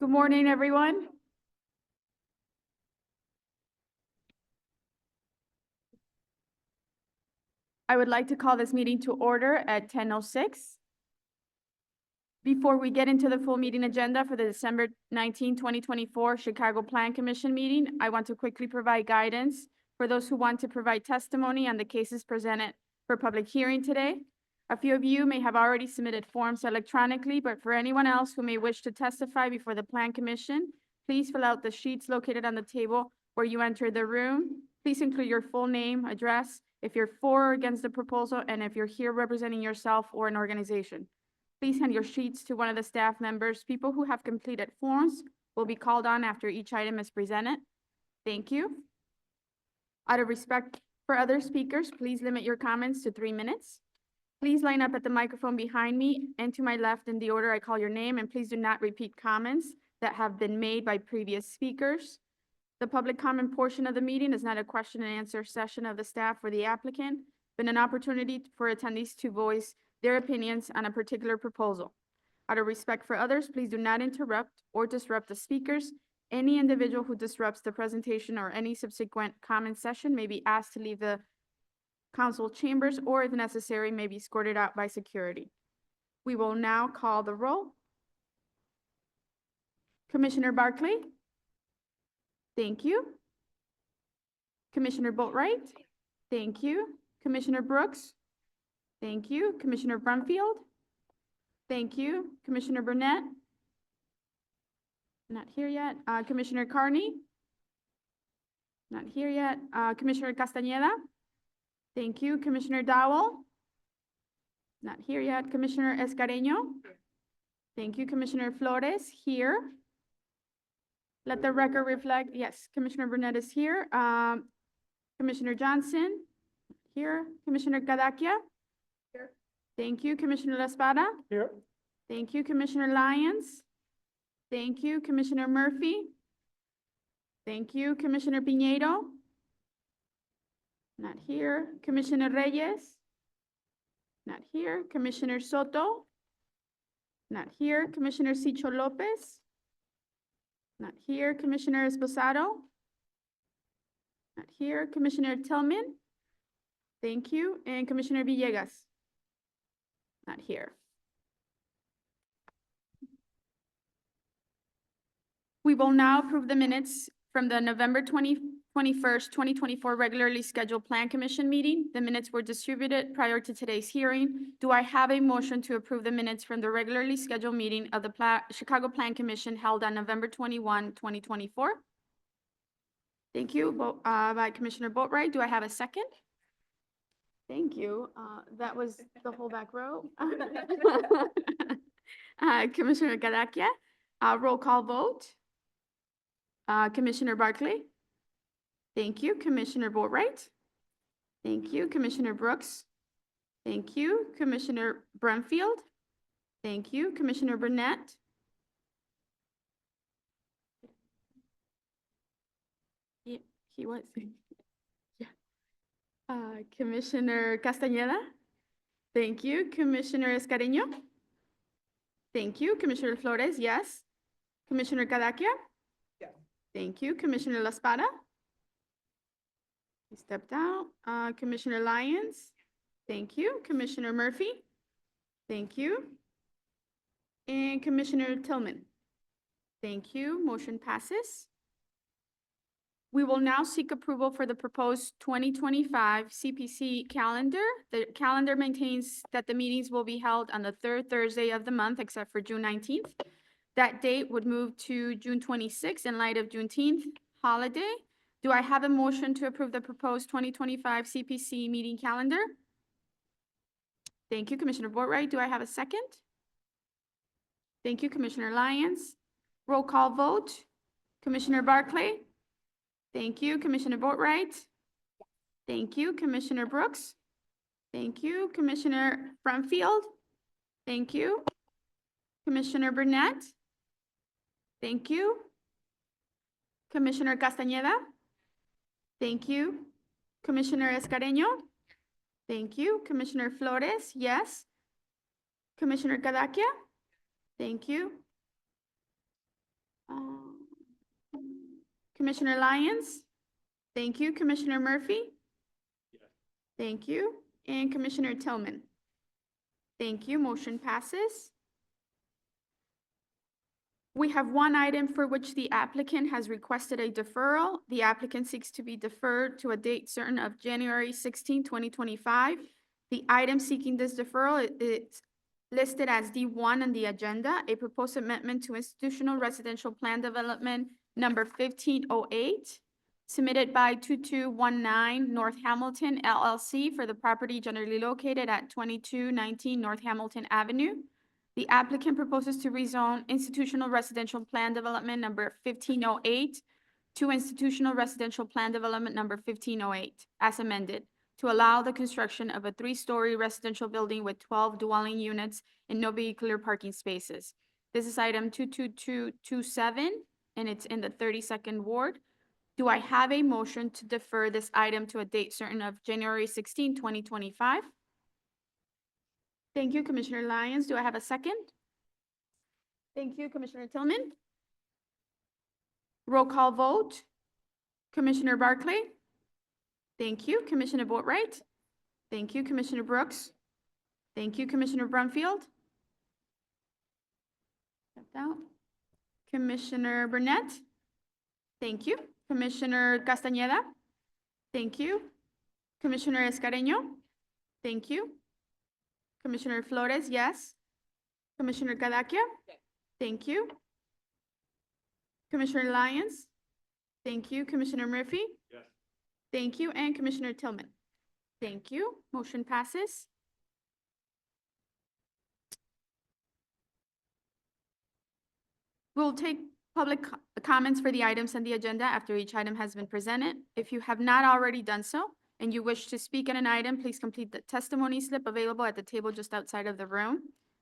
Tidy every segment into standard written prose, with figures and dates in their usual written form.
Good morning, everyone. I would like to call this meeting to order at 10:06. Before we get into the full meeting agenda for the December 19, 2024 Chicago Plan Commission meeting, I want to quickly provide guidance for those who want to provide testimony on the cases presented for public hearing today. A few of you may have already submitted forms electronically, but for anyone else who may wish to testify before the Plan Commission, please fill out the sheets located on the table where you entered the room. Please include your full name, address, if you're for or against the proposal, and if you're here representing yourself or an organization. Please hand your sheets to one of the staff members. People who have completed forms will be called on after each item is presented. Thank you. Out of respect for other speakers, please limit your comments to 3 minutes. Please line up at the microphone behind me and to my left in the order I call your name, and please do not repeat comments that have been made by previous speakers. The public comment portion of the meeting is not a question and answer session of the staff or the applicant, but an opportunity for attendees to voice their opinions on a particular proposal. Out of respect for others, please do not interrupt or disrupt the speakers. Any individual who disrupts the presentation or any subsequent comment session may be asked to leave the council chambers, or if necessary, may be escorted out by security. We will now call the roll. Commissioner Barclay? Thank you. Commissioner Boatright? Thank you. Commissioner Brooks? Thank you. Commissioner Brumfield? Thank you. Commissioner Burnett? Not here yet. Commissioner Carney? Not here yet. Commissioner Castañeda? Thank you. Commissioner Dowell? Not here yet. Commissioner Escareño? Thank you. Commissioner Flores? Here. Let the record reflect, yes, Commissioner Burnett is here. Commissioner Johnson? Here. Commissioner Cadaquia? Here. Thank you. Commissioner La Espada? Here. Thank you. Commissioner Lyons? Thank you. Commissioner Murphy? Thank you. Commissioner Piñeiro? Not here. Commissioner Reyes? Not here. Commissioner Soto? Not here. Commissioner Sicho Lopez? Not here. Commissioner Esposado? Not here. Commissioner Tillman? Thank you. And Commissioner Villegas? Not here. We will now approve the minutes from the November 21st, 2024 regularly scheduled Plan Commission meeting. The minutes were distributed prior to today's hearing. Do I have a motion to approve the minutes from the regularly scheduled meeting of the Chicago Plan Commission held on November 21, 2024? Thank you, by Commissioner Boatright. Do I have a second? Thank you. That was the whole back row. Commissioner Cadaquia, roll call vote. Commissioner Barclay? Thank you. Commissioner Boatright? Thank you. Commissioner Brooks? Thank you. Commissioner Brumfield? Thank you. Commissioner Burnett? Yeah, he was. Yeah. Commissioner Castañeda? Thank you. Commissioner Escareño? Thank you. Commissioner Flores, yes. Commissioner Cadaquia? Yes. Thank you. Commissioner La Espada? He stepped out. Commissioner Lyons? Thank you. Commissioner Murphy? Thank you. And Commissioner Tillman? Thank you. Motion passes. We will now seek approval for the proposed 2025 CPC calendar. The calendar maintains that the meetings will be held on the third Thursday of the month, except for June 19th. That date would move to June 26th in light of Juneteenth holiday. Do I have a motion to approve the proposed 2025 CPC meeting calendar? Thank you, Commissioner Boatright. Do I have a second? Thank you, Commissioner Lyons. Roll call vote. Commissioner Barclay? Thank you, Commissioner Boatright. Thank you, Commissioner Brooks. Thank you, Commissioner Brumfield. Thank you. Commissioner Burnett. Thank you. Commissioner Castañeda. Thank you. Commissioner Escareño. Thank you. Commissioner Flores, yes. Commissioner Cadaquia. Thank you. Commissioner Lyons? Thank you. Commissioner Murphy? Thank you. And Commissioner Tillman? Thank you. Motion passes. We have one item for which the applicant has requested a deferral. The applicant seeks to be deferred to a date certain of January 16, 2025. The item seeking this deferral is listed as D1 on the agenda, a proposed amendment to institutional residential plan development number 1508, submitted by 2219 North Hamilton LLC for the property generally located at 2219 North Hamilton Avenue. The applicant proposes to rezone institutional residential plan development number 1508 to institutional residential plan development number 1508 as amended to allow the construction of a 3-story residential building with 12 dwelling units and no vehicular parking spaces. This is item 22227, and it's in the 32nd ward. Do I have a motion to defer this item to a date certain of January 16, 2025? Thank you, Commissioner Lyons. Do I have a second? Thank you, Commissioner Tillman. Roll call vote. Commissioner Barclay? Thank you. Commissioner Boatright? Thank you. Commissioner Brooks? Thank you. Commissioner Brumfield? Stepped out. Commissioner Burnett? Thank you. Commissioner Castañeda? Thank you. Commissioner Escareño? Thank you. Commissioner Flores, yes. Commissioner Cadaquia? Thank you. Commissioner Lyons? Thank you. Commissioner Murphy? Yes. Thank you. And Commissioner Tillman? Thank you. Motion passes. We'll take public comments for the items on the agenda after each item has been presented. If you have not already done so and you wish to speak on an item, please complete the testimony slip available at the table just outside of the room.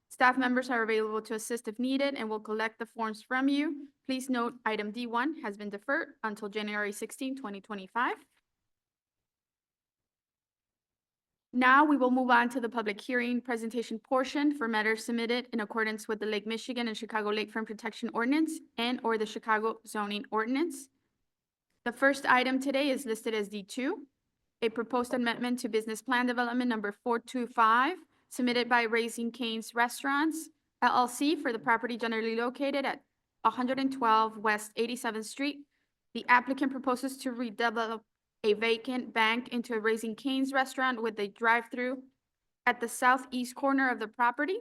Staff members are available to assist if needed and will collect the forms from you. Please note item D1 has been deferred until January 16, 2025. Now we will move on to the public hearing presentation portion for matters submitted in accordance with the Lake Michigan and Chicago Lakefront Protection Ordinance and/or the Chicago Zoning Ordinance. The first item today is listed as D2, a proposed amendment to Business Plan Development number 425, submitted by Raising Cane's Restaurants LLC for the property generally located at 112 West 87th Street. The applicant proposes to redevelop a vacant bank into a Raising Cane's restaurant with a drive-through at the southeast corner of the property.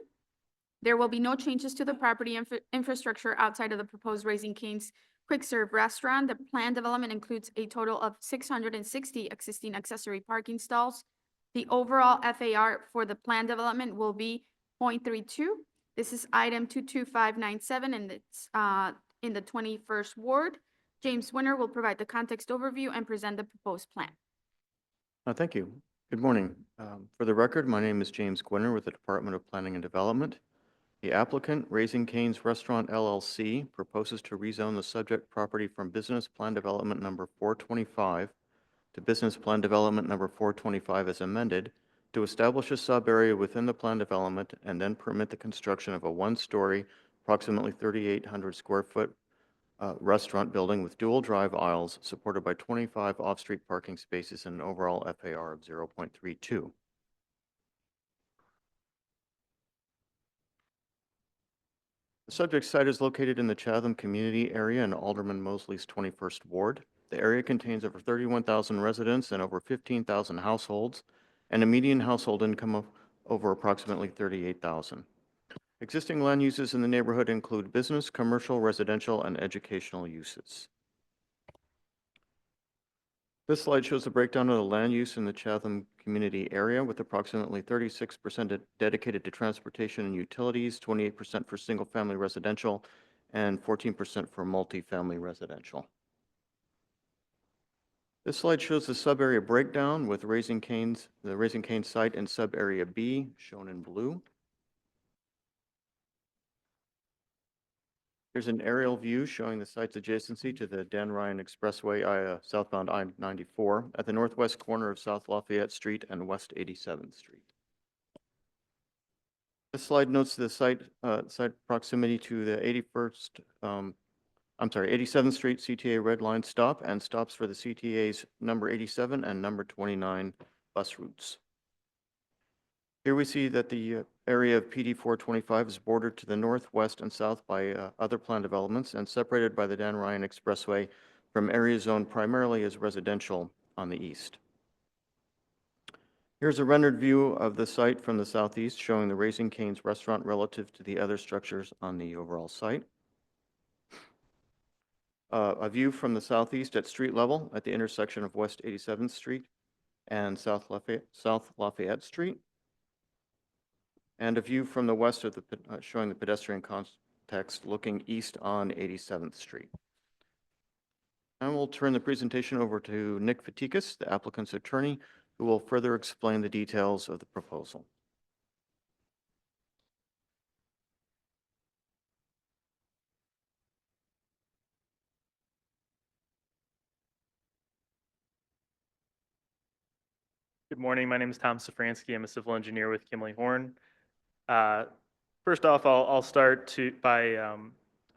There will be no changes to the property infrastructure outside of the proposed Raising Cane's quick serve restaurant. The plan development includes a total of 660 existing accessory parking stalls. The overall FAR for the plan development will be 0.32. This is item 22597, and it's in the 21st ward. James Winter will provide the context overview and present the proposed plan. Thank you. Good morning. For the record, my name is James Gwinner with the Department of Planning and Development. The applicant, Raising Cane's Restaurant LLC, proposes to rezone the subject property from Business Plan Development number 425 to Business Plan Development number 425 as amended to establish a sub-area within the plan development and then permit the construction of a 1-story, approximately 3,800 square foot restaurant building with dual drive aisles supported by 25 off-street parking spaces and an overall FAR of 0.32. The subject site is located in the Chatham community area in Alderman Mosley's 21st ward. The area contains over 31,000 residents and over 15,000 households, and a median household income of over approximately $38,000. Existing land uses in the neighborhood include business, commercial, residential, and educational uses. This slide shows the breakdown of the land use in the Chatham community area, with approximately 36% dedicated to transportation and utilities, 28% for single-family residential, and 14% for multifamily residential. This slide shows the sub-area breakdown with the Raising Cane's site in sub-area B, shown in blue. Here's an aerial view showing the site's adjacency to the Dan Ryan Expressway, southbound I-94, at the northwest corner of South Lafayette Street and West 87th Street. This slide notes the site proximity to the 81st 87th Street CTA Red Line stop and stops for the CTA's number 87 and number 29 bus routes. Here we see that the area of PD 425 is bordered to the north, west, and south by other planned developments and separated by the Dan Ryan Expressway from areas zoned primarily as residential on the east. Here's a rendered view of the site from the southeast showing the Raising Cane's restaurant relative to the other structures on the overall site. A view from the southeast at street level at the intersection of West 87th Street and South Lafayette Street. And a view from the west of the, showing the pedestrian context looking east on 87th Street. And we'll turn the presentation over to Nick Fatikas, the applicant's attorney, who will further explain the details of the proposal. Good morning. My name is Tom Safransky. I'm a civil engineer with Kimley Horn. First off, I'll start by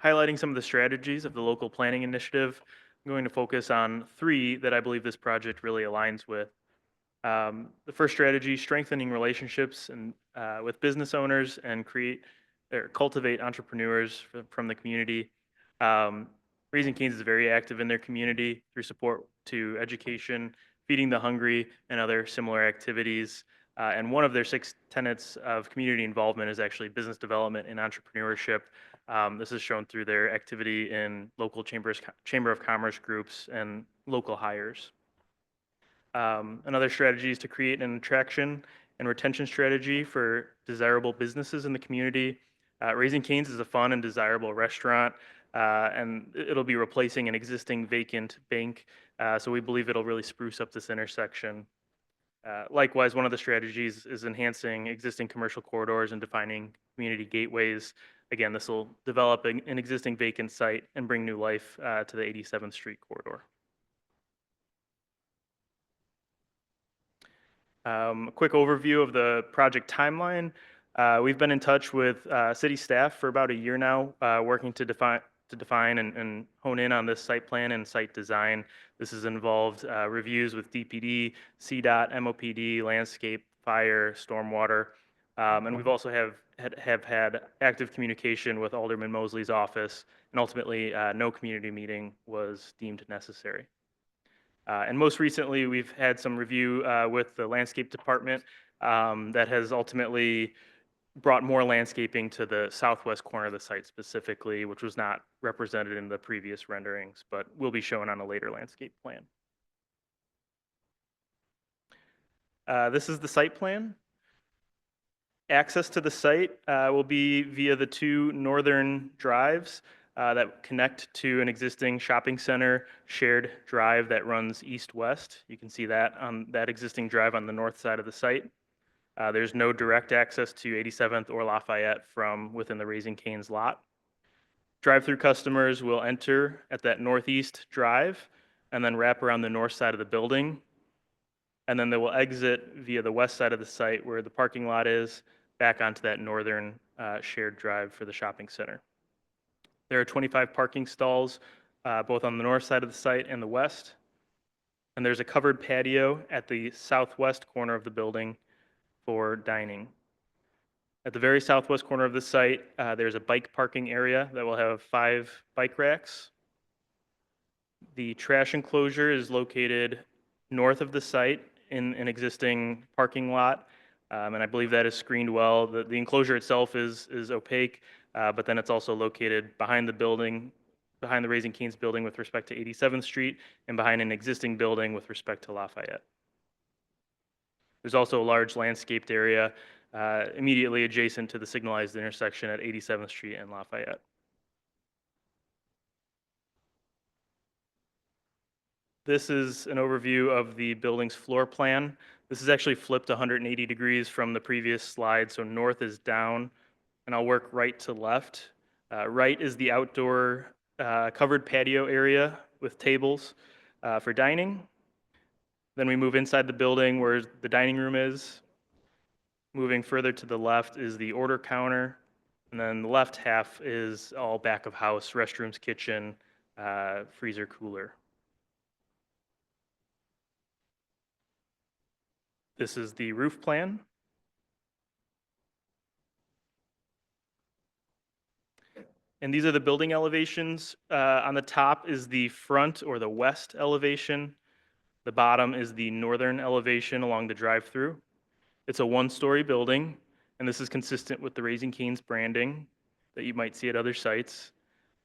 highlighting some of the strategies of the local planning initiative. I'm going to focus on three that I believe this project really aligns with. The first strategy, strengthening relationships and with business owners and cultivate entrepreneurs from the community. Raising Cane's is very active in their community through support to education, feeding the hungry, and other similar activities. And one of their 6 tenets of community involvement is actually business development and entrepreneurship. This is shown through their activity in local Chamber of Commerce groups and local hires. Another strategy is to create an attraction and retention strategy for desirable businesses in the community. Raising Cane's is a fun and desirable restaurant, and it'll be replacing an existing vacant bank. So we believe it'll really spruce up this intersection. Likewise, one of the strategies is enhancing existing commercial corridors and defining community gateways. Again, this will develop an existing vacant site and bring new life to the 87th Street corridor. A quick overview of the project timeline. We've been in touch with city staff for about a year now, working to define and hone in on this site plan and site design. This has involved reviews with DPD, CDOT, MOPD, landscape, fire, stormwater, and we've also have had active communication with Alderman Mosley's office, and ultimately no community meeting was deemed necessary. And most recently, we've had some review with the landscape department that has ultimately brought more landscaping to the southwest corner of the site specifically, which was not represented in the previous renderings, but will be shown on a later landscape plan. This is the site plan. Access to the site will be via the 2 northern drives that connect to an existing shopping center shared drive that runs east-west. You can see that on that existing drive on the north side of the site. There's no direct access to 87th or Lafayette from within the Raising Cane's lot. Drive-through customers will enter at that northeast drive and then wrap around the north side of the building. And then they will exit via the west side of the site where the parking lot is, back onto that northern shared drive for the shopping center. There are 25 parking stalls, both on the north side of the site and the west. And there's a covered patio at the southwest corner of the building for dining. At the very southwest corner of the site, there's a bike parking area that will have 5 bike racks. The trash enclosure is located north of the site in an existing parking lot, and I believe that is screened well. The enclosure itself is opaque, but then it's also located behind the building, behind the Raising Cane's building with respect to 87th Street, and behind an existing building with respect to Lafayette. There's also a large landscaped area immediately adjacent to the signalized intersection at 87th Street and Lafayette. This is an overview of the building's floor plan. This is actually flipped 180 degrees from the previous slide, so north is down, and I'll work right to left. Right is the outdoor covered patio area with tables for dining. Then we move inside the building where the dining room is. Moving further to the left is the order counter. And then the left half is all back of house, restrooms, kitchen, freezer cooler. This is the roof plan. And these are the building elevations. On the top is the front or the west elevation. The bottom is the northern elevation along the drive-through. It's a one-story building, and this is consistent with the Raising Cane's branding that you might see at other sites.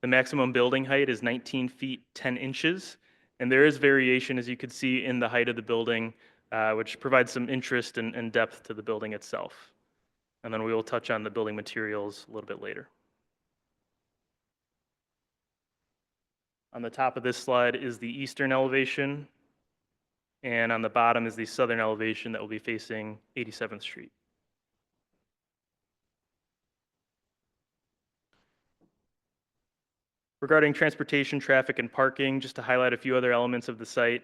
The maximum building height is 19 feet 10 inches, and there is variation, as you could see, in the height of the building, which provides some interest and depth to the building itself. And then we will touch on the building materials a little bit later. On the top of this slide is the eastern elevation, and on the bottom is the southern elevation that will be facing 87th Street. Regarding transportation, traffic, and parking, just to highlight a few other elements of the site,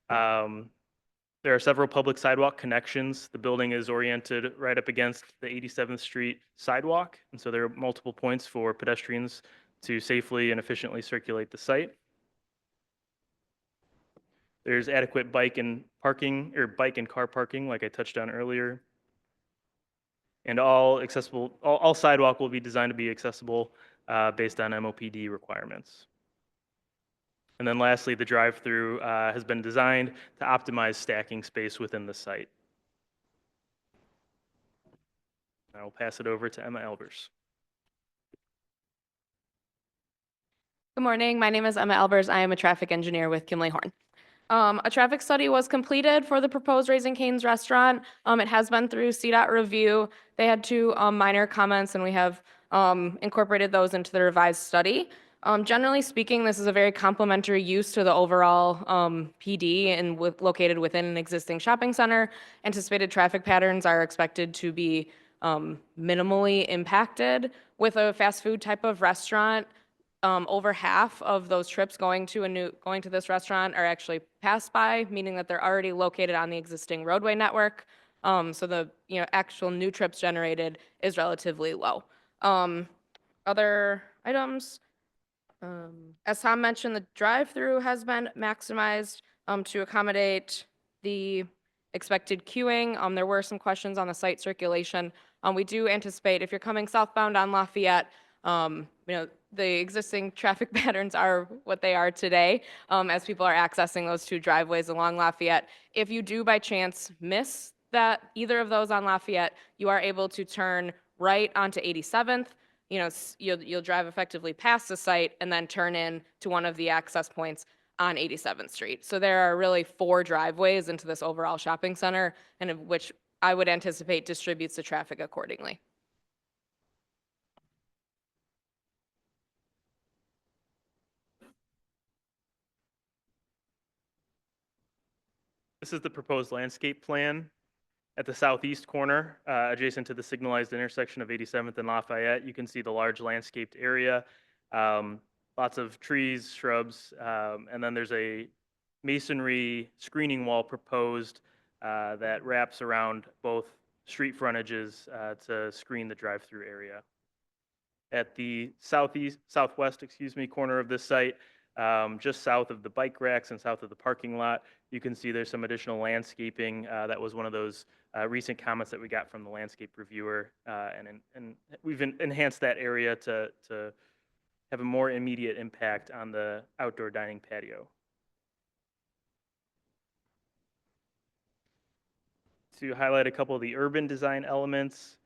there are several public sidewalk connections. The building is oriented right up against the 87th Street sidewalk, and so there are multiple points for pedestrians to safely and efficiently circulate the site. There's adequate bike and car parking, like I touched on earlier. And all sidewalk will be designed to be accessible based on MOPD requirements. And then lastly, the drive-through has been designed to optimize stacking space within the site. I will pass it over to Emma Albers. Good morning. My name is Emma Albers. I am a traffic engineer with Kimley Horn. A traffic study was completed for the proposed Raising Cane's restaurant. It has been through CDOT review. They had two minor comments, and we have incorporated those into the revised study. Generally speaking, this is a very complementary use to the overall PD and located within an existing shopping center. Anticipated traffic patterns are expected to be minimally impacted. With a fast food type of restaurant, over half of those trips going to this restaurant are actually passed by, meaning that they're already located on the existing roadway network. So the actual new trips generated is relatively low. Other items, as Tom mentioned, the drive-through has been maximized to accommodate the expected queuing. There were some questions on the site circulation. We do anticipate if you're coming southbound on Lafayette, the existing traffic patterns are what they are today as people are accessing those two driveways along Lafayette. If you do by chance miss either of those on Lafayette, you are able to turn right onto 87th. You'll drive effectively past the site and then turn in to one of the access points on 87th Street. So there are really 4 driveways into this overall shopping center, and of which I would anticipate distributes the traffic accordingly. This is the proposed landscape plan. At the southeast corner, adjacent to the signalized intersection of 87th and Lafayette, you can see the large landscaped area. Lots of trees, shrubs, and then there's a masonry screening wall proposed that wraps around both street frontages to screen the drive-through area. At the southwest corner of this site, just south of the bike racks and south of the parking lot, you can see there's some additional landscaping. That was one of those recent comments that we got from the landscape reviewer, and we've enhanced that area to have a more immediate impact on the outdoor dining patio. To highlight a couple of the urban design elements,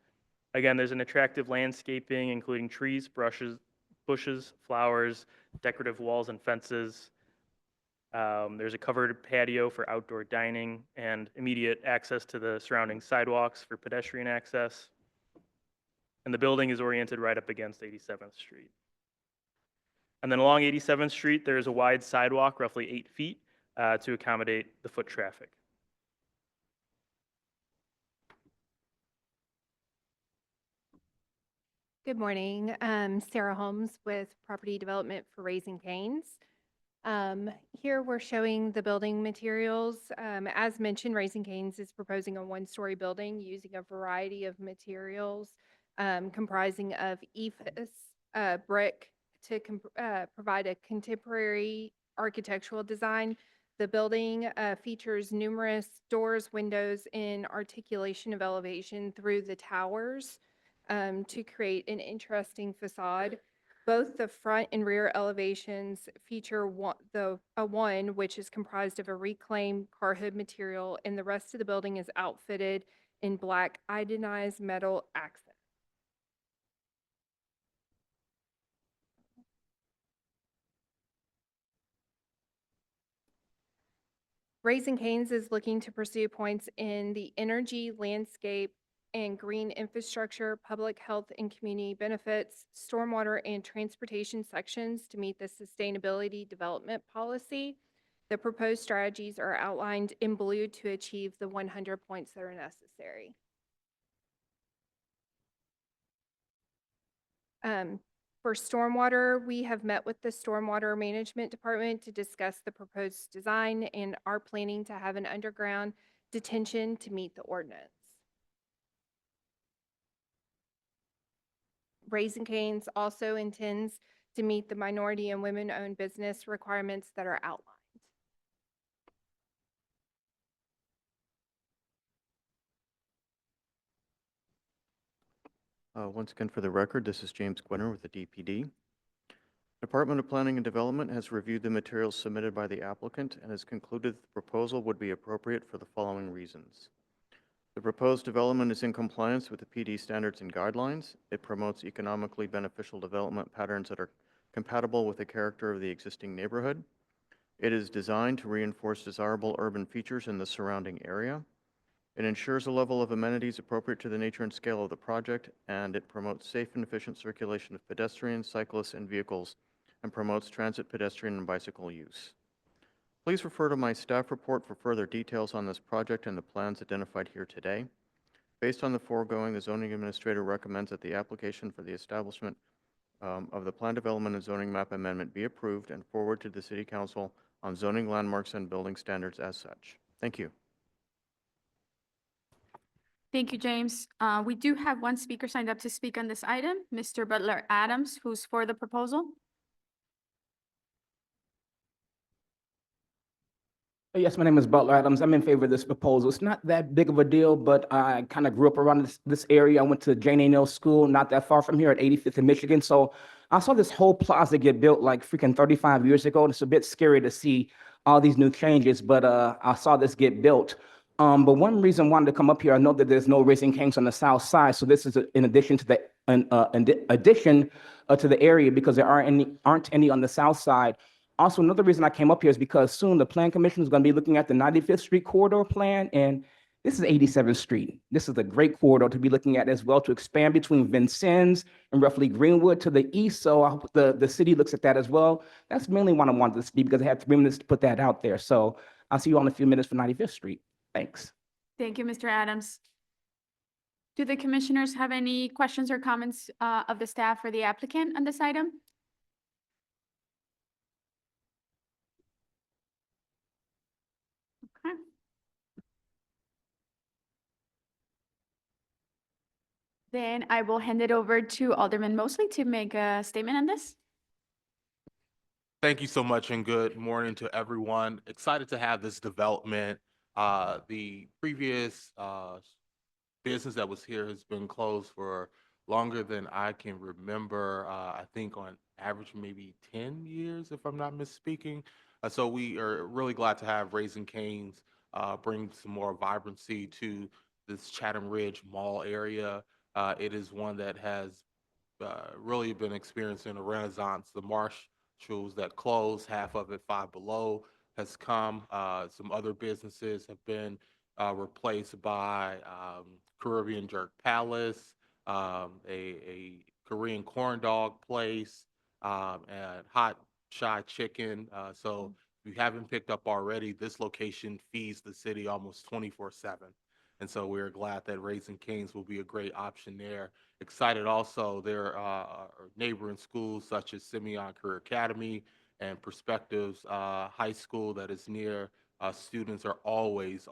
again, there's an attractive landscaping, including trees, bushes, flowers, decorative walls and fences. There's a covered patio for outdoor dining and immediate access to the surrounding sidewalks for pedestrian access. And the building is oriented right up against 87th Street. And then along 87th Street, there is a wide sidewalk, roughly 8 feet, to accommodate the foot traffic. Good morning. Sarah Holmes with Property Development for Raising Cane's. Here we're showing the building materials. As mentioned, Raising Cane's is proposing a 1-story building using a variety of materials comprising of EIFS, brick, to provide a contemporary architectural design. The building features numerous doors, windows, and articulation of elevation through the towers to create an interesting facade. Both the front and rear elevations feature a one, which is comprised of a reclaimed car hood material, and the rest of the building is outfitted in black iodinized metal accents. Raising Cane's is looking to pursue points in the energy, landscape, and green infrastructure, public health and community benefits, stormwater, and transportation sections to meet the sustainability development policy. The proposed strategies are outlined in blue to achieve the 100 points that are necessary. For stormwater, we have met with the Stormwater Management Department to discuss the proposed design and are planning to have an underground detention to meet the ordinance. Raising Cane's also intends to meet the minority and women-owned business requirements that are outlined. Once again, for the record, this is James Gwinner with the DPD. Department of Planning and Development has reviewed the materials submitted by the applicant and has concluded the proposal would be appropriate for the following reasons. The proposed development is in compliance with the PD standards and guidelines. It promotes economically beneficial development patterns that are compatible with the character of the existing neighborhood. It is designed to reinforce desirable urban features in the surrounding area. It ensures a level of amenities appropriate to the nature and scale of the project, and it promotes safe and efficient circulation of pedestrians, cyclists, and vehicles, and promotes transit, pedestrian, and bicycle use. Please refer to my staff report for further details on this project and the plans identified here today. Based on the foregoing, the zoning administrator recommends that the application for the establishment of the plan development and zoning map amendment be approved and forward to the City Council on zoning landmarks and building standards as such. Thank you. Thank you, James. We do have one speaker signed up to speak on this item, Mr. Butler Adams, who's for the proposal. Yes, my name is Butler Adams. I'm in favor of this proposal. It's not that big of a deal, but I kind of grew up around this area. I went to Jane A. Neal School, not that far from here at 85th in Michigan. So I saw this whole plaza get built like freaking 35 years ago. And it's a bit scary to see all these new changes, but I saw this get built. But one reason I wanted to come up here, I know that there's no Raising Cane's on the south side. So this is in addition to the to the area because there aren't any on the south side. Also, another reason I came up here is because soon the Plan Commission is going to be looking at the 95th Street corridor plan, and this is 87th Street. This is a great corridor to be looking at as well to expand between Vincennes and roughly Greenwood to the east. So I hope the city looks at that as well. That's mainly what I wanted to speak because I had 3 minutes to put that out there. So I'll see you all in a few minutes for 95th Street. Thanks. Thank you, Mr. Adams. Do the commissioners have any questions or comments of the staff or the applicant on this item? Okay. Then I will hand it over to Alderman Mosley to make a statement on this. Thank you so much and good morning to everyone. Excited to have this development. The previous business that was here has been closed for longer than I can remember. I think on average maybe 10 years, if I'm not misspeaking. So we are really glad to have Raising Cane's bring some more vibrancy to this Chatham Ridge Mall area. It is one that has really been experiencing a renaissance. The Marshalls that closed, half of it Five Below has come. Some other businesses have been replaced by Caribbean Jerk Palace, a Korean corn dog place, and Hot Shy Chicken. So if you haven't picked up already, this location feeds the city almost 24/7. And so we're glad that Raising Cane's will be a great option there. Excited also, there are neighboring schools such as Simeon Career Academy and Perspectives High School that is near. Students are always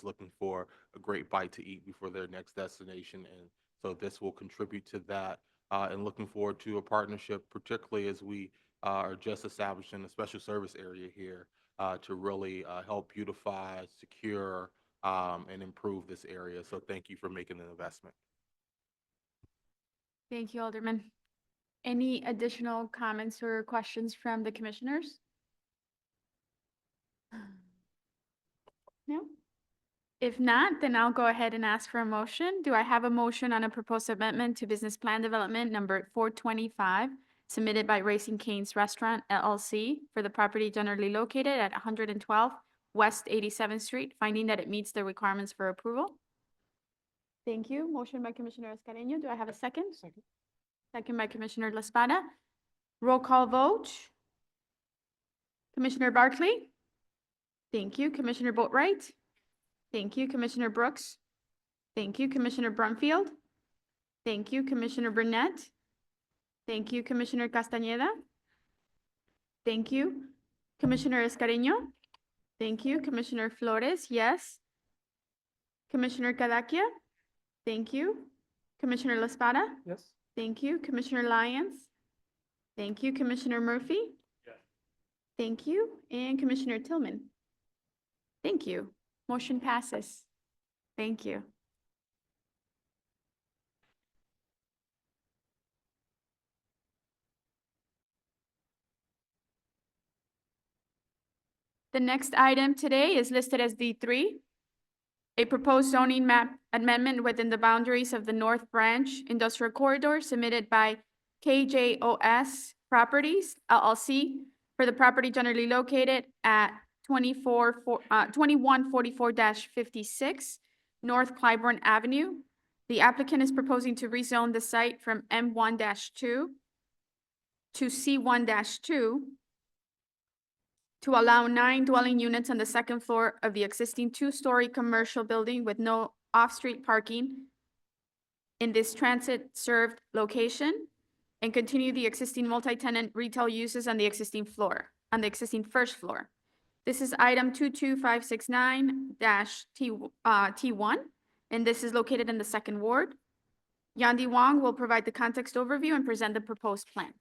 looking for a great bite to eat before their next destination. And so this will contribute to that. and looking forward to a partnership, particularly as we are just establishing a special service area here to really help beautify, secure, and improve this area. So thank you for making the investment. Thank you, Alderman. Any additional comments or questions from the commissioners? No? If not, then I'll go ahead and ask for a motion. Do I have a motion on a proposed amendment to Business Plan Development number 425, submitted by Raising Cane's Restaurant LLC for the property generally located at 112 West 87th Street, finding that it meets the requirements for approval? Thank you. Motion by Commissioner Escareno. Do I have a second? Second. Second by Commissioner La Spada. Roll call vote. Commissioner Barkley? Thank you. Commissioner Boatright? Thank you. Commissioner Brooks? Thank you. Commissioner Brumfield? Thank you. Commissioner Burnett? Thank you. Commissioner Castañeda? Thank you. Commissioner Escareno? Thank you. Commissioner Flores? Yes. Commissioner Cadaquia? Thank you. Commissioner La Spada? Yes. Thank you. Commissioner Lyons? Thank you. Commissioner Murphy? Yes. Thank you. And Commissioner Tillman? Thank you. Motion passes. Thank you. The next item today is listed as D3, a proposed zoning map amendment within the boundaries of the North Branch Industrial Corridor submitted by KJOS Properties LLC for the property generally located at 2144-56 North Clybourne Avenue. The applicant is proposing to rezone the site from M1-2 to C1-2 to allow 9 dwelling units on the second floor of the existing two-story commercial building with no off-street parking in this transit-served location, and continue the existing multi-tenant retail uses on the existing first floor. This is item 22569-T1, and this is located in the second ward. Yandi Wong will provide the context overview and present the proposed plan.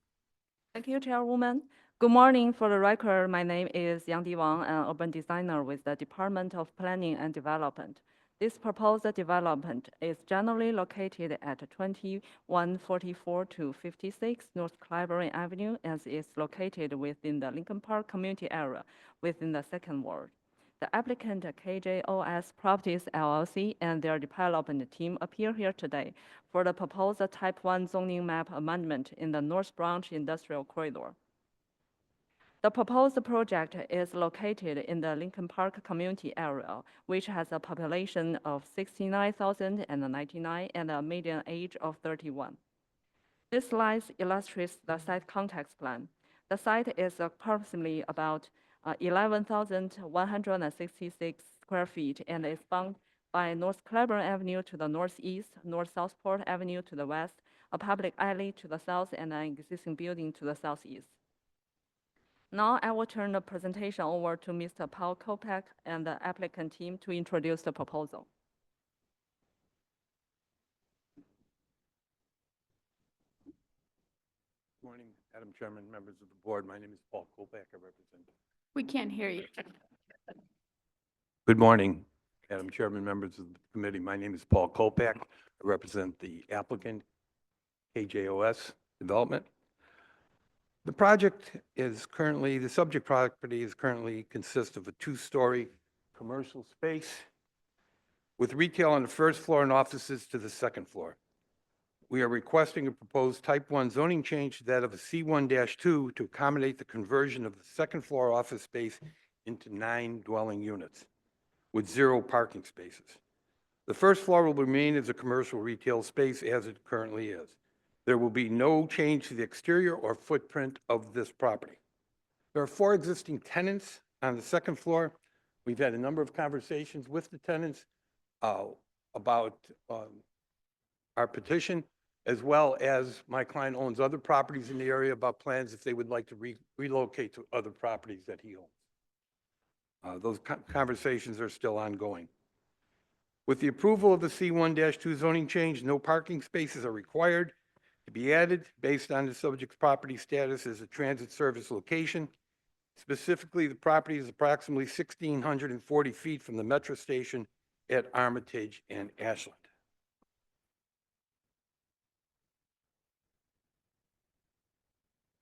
Thank you, Chairwoman. Good morning. For the record, my name is Yangdi Wang, an urban designer with the Department of Planning and Development. This proposed development is generally located at 2144-56 North Clybourne Avenue, as is located within the Lincoln Park community area within the second ward. The applicant, KJOS Properties LLC, and their development team appear here today for the proposed Type 1 zoning map amendment in the North Branch Industrial Corridor. The proposed project is located in the Lincoln Park community area, which has a population of 69,099 and a median age of 31. This slide illustrates the site context plan. The site is approximately about 11,166 square feet and is bounded by North Clybourne Avenue to the northeast, North Southport Avenue to the west, a public alley to the south, and an existing building to the southeast. Now I will turn the presentation over to Mr. Paul Kopak and the applicant team to introduce the proposal. Good morning, Madam Chairman, members of the board. My name is Paul Kopak. I represent. We can't hear you. Good morning, Madam Chairman, members of the committee. My name is Paul Kopak. I represent the applicant, KJOS Development. The project is currently, the subject property is currently consists of a two-story commercial space with retail on the first floor and offices to the second floor. We are requesting a proposed Type 1 zoning change to that of a C1-2 to accommodate the conversion of the second floor office space into 9 dwelling units with 0 parking spaces. The first floor will remain as a commercial retail space as it currently is. There will be no change to the exterior or footprint of this property. There are 4 existing tenants on the second floor. We've had a number of conversations with the tenants about our petition, as well as my client owns other properties in the area, about plans if they would like to relocate to other properties that he owns. Those conversations are still ongoing. With the approval of the C1-2 zoning change, no parking spaces are required. to be added based on the subject's property status as a transit service location. Specifically, the property is approximately 1,640 feet from the metro station at Armitage and Ashland.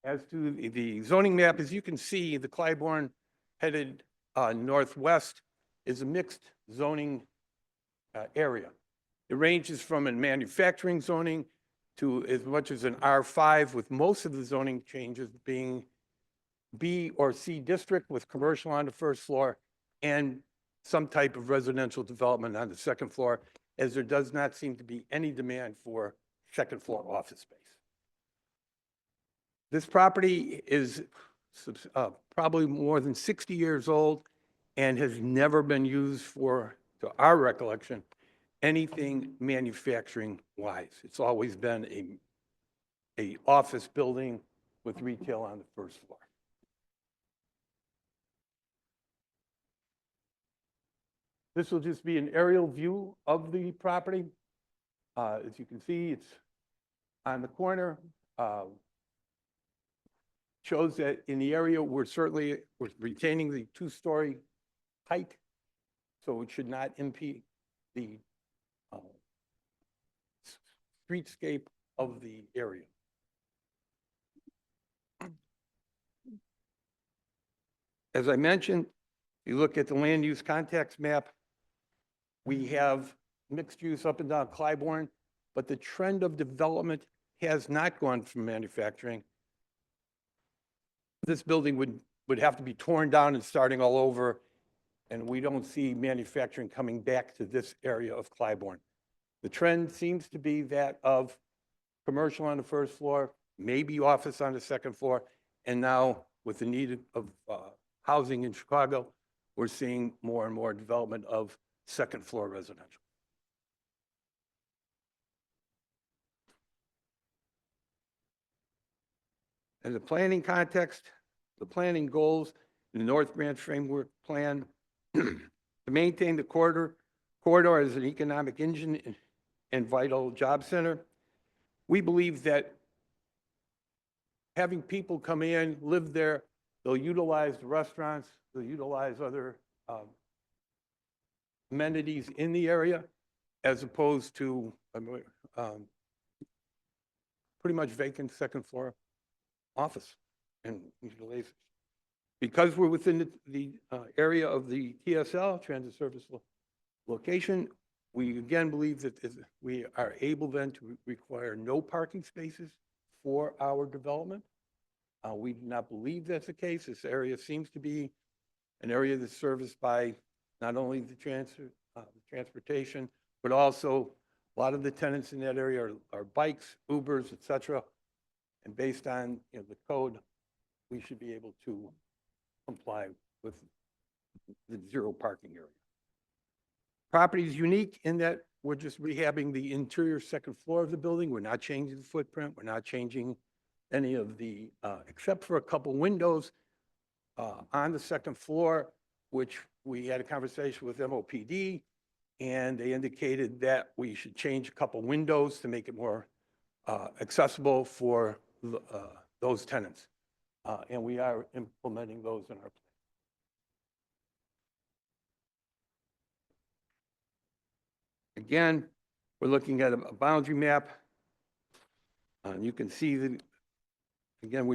As to the zoning map, as you can see, the Clybourne headed northwest is a mixed zoning area. It ranges from a manufacturing zoning to as much as an R5, with most of the zoning changes being B or C district with commercial on the first floor and some type of residential development on the second floor, as there does not seem to be any demand for second floor office space. This property is probably more than 60 years old and has never been used for, to our recollection, anything manufacturing wise. It's always been a office building with retail on the first floor. This will just be an aerial view of the property. As you can see, it's on the corner. Shows that in the area, we're retaining the two-story height, so it should not impede the streetscape of the area. As I mentioned, if you look at the land use context map, we have mixed use up and down Clybourne, but the trend of development has not gone from manufacturing. This building would have to be torn down and starting all over, and we don't see manufacturing coming back to this area of Clybourne. The trend seems to be that of commercial on the first floor, maybe office on the second floor, and now with the need of housing in Chicago, we're seeing more and more development of second floor residential. In the planning context, the planning goals in the North Branch Framework Plan to maintain the corridor as an economic engine and vital job center. We believe that having people come in, live there, they'll utilize the restaurants, they'll utilize other amenities in the area, as opposed to pretty much vacant second floor office and utilization. Because we're within the area of the TSL, transit service location, we again believe that we are able then to require no parking spaces for our development. We do not believe that's the case. This area seems to be an area that's serviced by not only the transportation, but also a lot of the tenants in that area are bikes, Ubers, et cetera. And based on the code, we should be able to comply with the zero parking area. Property is unique in that we're just rehabbing the interior second floor of the building. We're not changing the footprint. We're not changing any of the, except for a couple windows on the second floor, which we had a conversation with MOPD, and they indicated that we should change a couple windows to make it more accessible for those tenants. And we are implementing those in our plan. Again, we're looking at a boundary map. You can see that, again,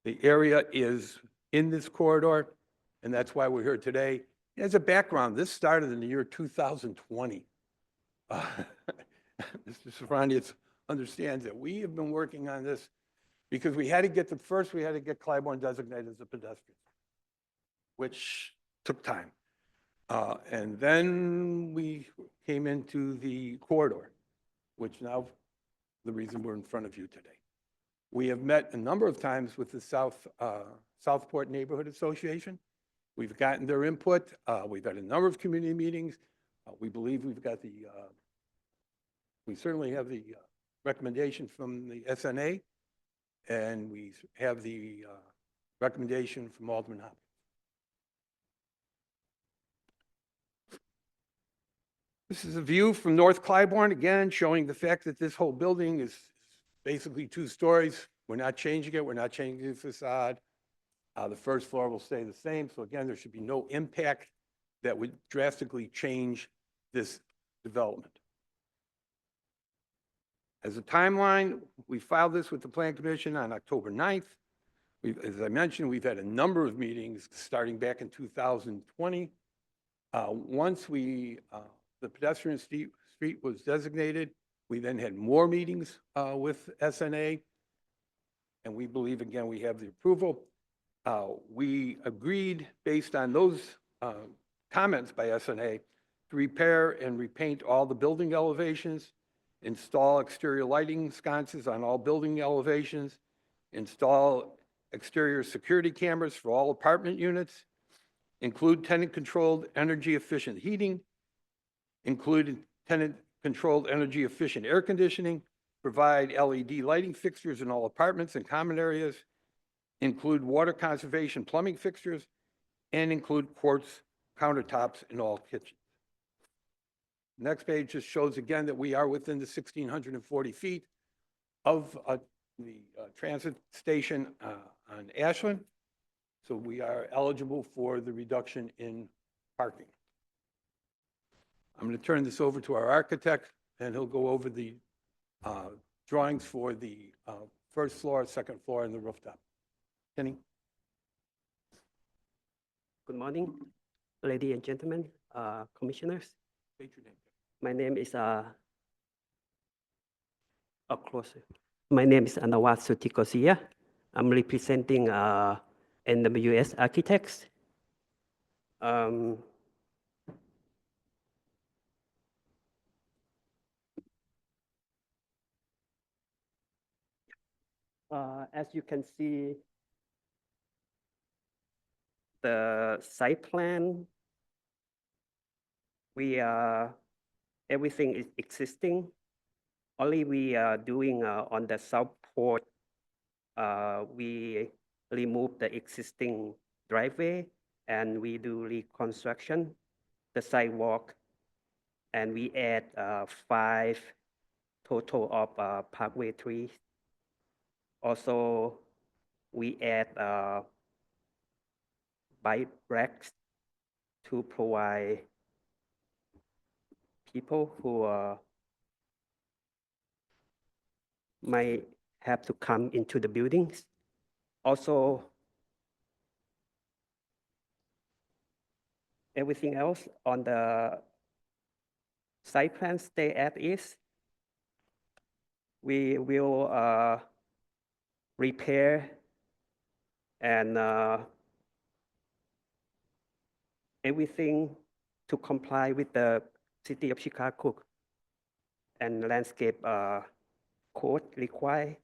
the area is in this corridor, and that's why we're here today. As a background, this started in the year 2020. Mr. Safranius understands that we have been working on this because we had to get Clybourne designated as a pedestrian, which took time. And then we came into the corridor, which now the reason we're in front of you today. We have met a number of times with the Southport Neighborhood Association. We've gotten their input. We've had a number of community meetings. We believe we certainly have the recommendation from the SNA, and we have the recommendation from Alderman Hopkins. This is a view from North Clybourne, again, showing the fact that this whole building is basically 2 stories. We're not changing it. We're not changing the facade. The first floor will stay the same. So again, there should be no impact that would drastically change this development. As a timeline, we filed this with the Plan Commission on October 9th. As I mentioned, we've had a number of meetings starting back in 2020. Once the pedestrian street was designated, we then had more meetings with SNA, and we believe, again, we have the approval. We agreed, based on those comments by SNA, to repair and repaint all the building elevations, install exterior lighting sconces on all building elevations, install exterior security cameras for all apartment units, include tenant-controlled energy-efficient heating, include tenant-controlled energy-efficient air conditioning, provide LED lighting fixtures in all apartments and common areas, include water conservation plumbing fixtures, and include quartz countertops in all kitchens. Next page just shows again that we are within the 1,640 feet of the transit station on Ashland. So we are eligible for the reduction in parking. I'm going to turn this over to our architect, and he'll go over the drawings for the first floor, second floor, and the rooftop. Kenny? Good morning, ladies and gentlemen, commissioners. State your name. My name is closer. My name is Anawat Sutikosia. I'm representing NWS Architects. As you can see, the site plan, everything is existing. Only we are doing on the south port, we remove the existing driveway and we do reconstruction, the sidewalk, and we add 5 total of parkway trees. Also, we add bike racks to provide people who might have to come into the buildings. Also, everything else on the site plan stay as is. We will repair and everything to comply with the City of Chicago and landscape code required.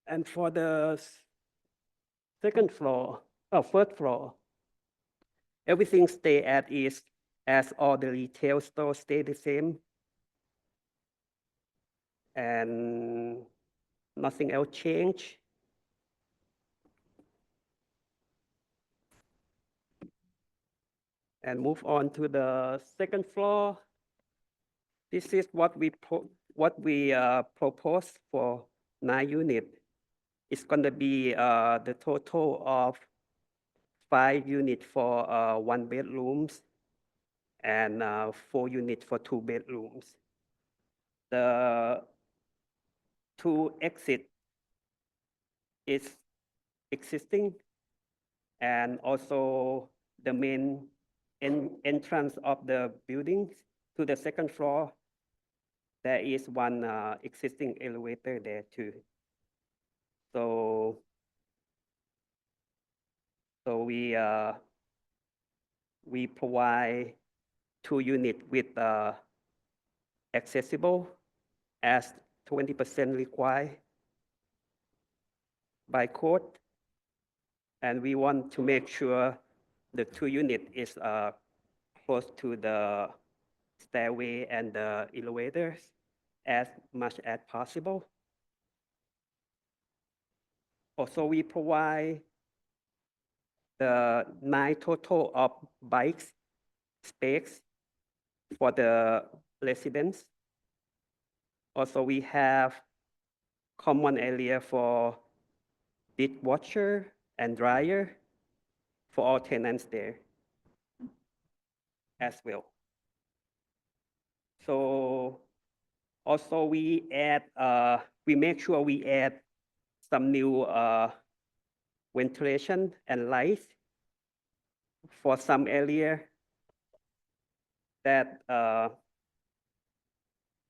And for the second floor, first floor, everything stay as is, as all the retail stores stay the same. And nothing else change. And move on to the second floor. This is what we propose for 9 units. It's going to be the total of 5 units for 1 bedrooms and 4 units for 2 bedrooms. The 2 exit is existing, and also the main entrance of the buildings to the second floor, there is 1 existing elevator there too. So we provide 2 units with accessible as 20% required by code. And we want to make sure the 2 units is close to the stairway and the elevators as much as possible. Also, we provide the 9 total of bikes space for the residents. Also, we have common area for dishwasher and dryer for all tenants there as well. So also we make sure we add some new ventilation and lights for some area that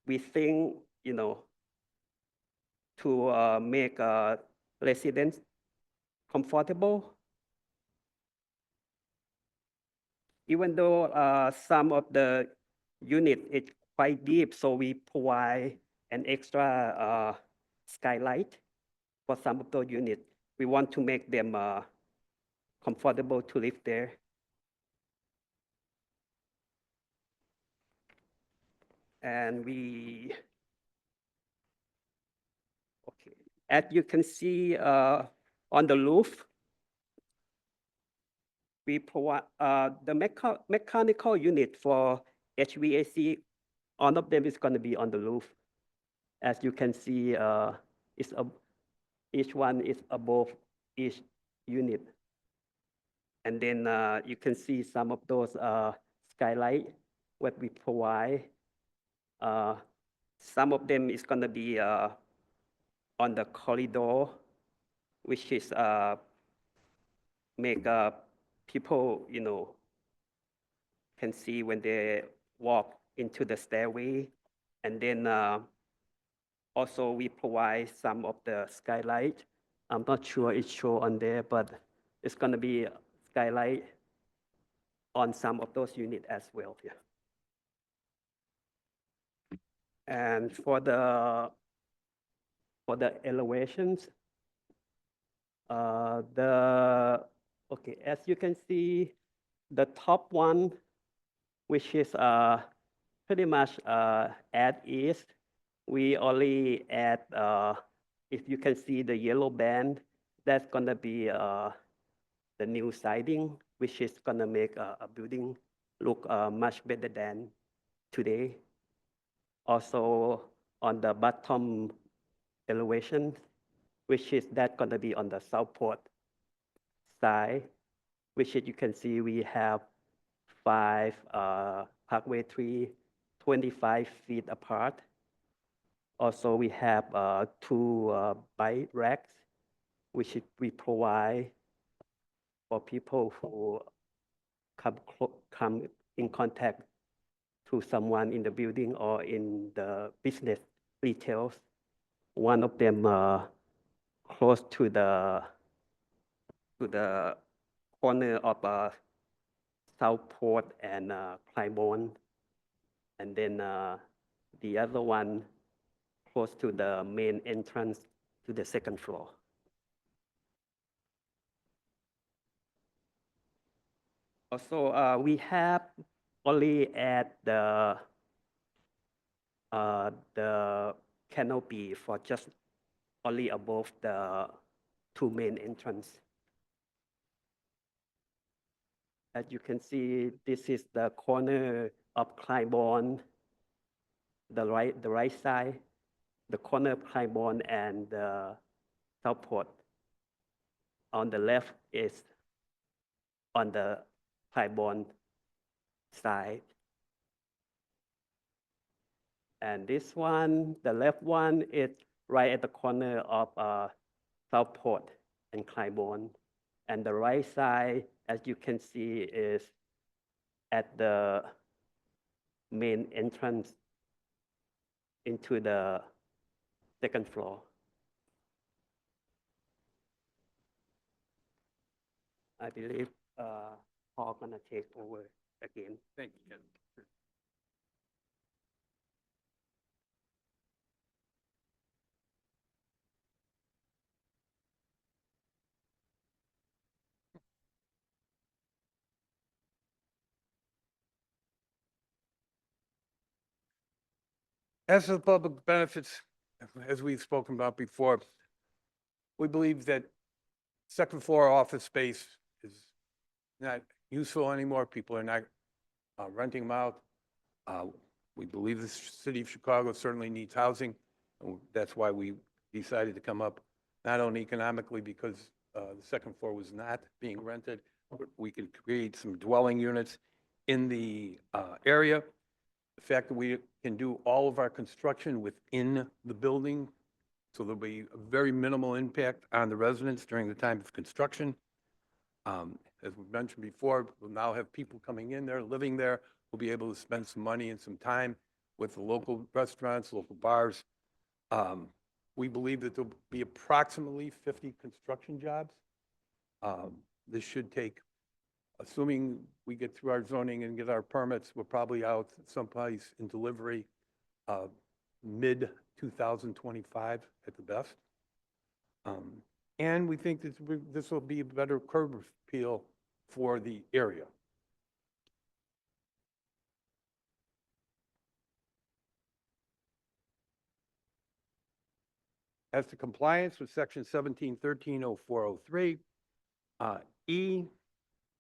we think, to make residents comfortable. Even though some of the unit is quite deep, so we provide an extra skylight for some of those units. We want to make them comfortable to live there. And okay, as you can see on the roof, we provide the mechanical unit for HVAC. All of them is going to be on the roof. As you can see, each one is above each unit. And then you can see some of those skylight what we provide. Some of them is going to be on the corridor, which is make people, can see when they walk into the stairway. And then also we provide some of the skylight. I'm not sure it's shown on there, but it's going to be skylight on some of those units as well. Yeah. And for the elevations, okay, as you can see, the top one, which is pretty much as is, we only add, if you can see the yellow band, that's gonna be the new siding, which is gonna make a building look much better than today. Also on the bottom elevation, which is that gonna be on the southport side, which is you can see we have 5 Parkway 3, 25 feet apart. Also, we have 2 bike racks, which we provide for people who come in contact to someone in the building or in the business retails. One of them close to the corner of Southport and Claiborne, and then the other one close to the main entrance to the second floor. Also, we have only at the canopy for just only above the 2 main entrances. As you can see, this is the corner of Claiborne, the right side, the corner of Claiborne and Southport. On the left is on the Claiborne side. And this one, the left one, is right at the corner of Southport and Claiborne. And the right side, as you can see, is at the main entrance into the second floor. I believe Paul gonna take over again. Thank you, Ken. As for the public benefits, as we've spoken about before, we believe that second floor office space is not useful anymore. People are not renting them out. We believe the city of Chicago certainly needs housing. And that's why we decided to come up, not only economically because the second floor was not being rented, but we could create some dwelling units in the area. The fact that we can do all of our construction within the building, so there'll be a very minimal impact on the residents during the time of construction. As we mentioned before, we'll now have people coming in there, living there. We'll be able to spend some money and some time with the local restaurants, local bars. We believe that there'll be approximately 50 construction jobs. This should take, assuming we get through our zoning and get our permits, we're probably out someplace in delivery mid-2025 at the best. And we think that this will be a better curb appeal for the area. As to compliance with section 1713-0403, E,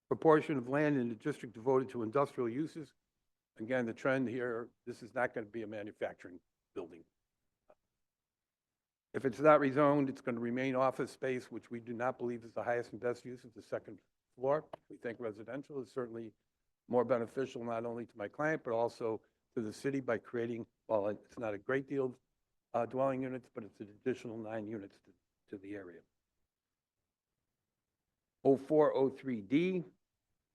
proportion of land in the district devoted to industrial uses. Again, the trend here, this is not going to be a manufacturing building. If it's not rezoned, it's going to remain office space, which we do not believe is the highest and best use of the second floor. We think residential is certainly more beneficial, not only to my client, but also to the city by creating, well, it's not a great deal of dwelling units, but it's an additional 9 units to the area. 0403D,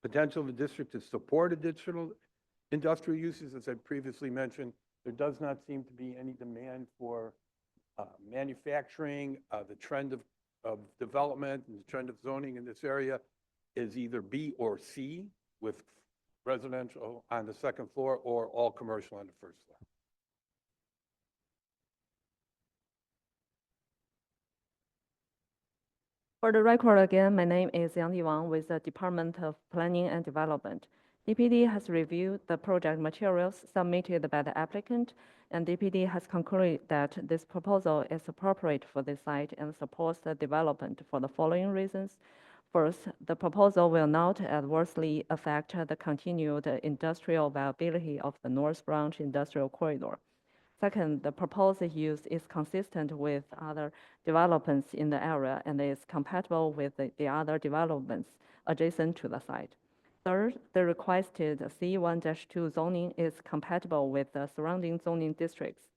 potential of the district to support additional industrial uses. As I previously mentioned, there does not seem to be any demand for manufacturing. The trend of development and the trend of zoning in this area is either B or C, with residential on the second floor or all commercial on the first floor. For the record again, my name is Yang Wang with the Department of Planning and Development. DPD has reviewed the project materials submitted by the applicant, and DPD has concluded that this proposal is appropriate for this site and supports the development for the following reasons. First, the proposal will not adversely affect the continued industrial viability of the North Branch Industrial Corridor. Second, the proposed use is consistent with other developments in the area and is compatible with the other developments adjacent to the site. Third, the requested C1-2 zoning is compatible with the surrounding zoning districts.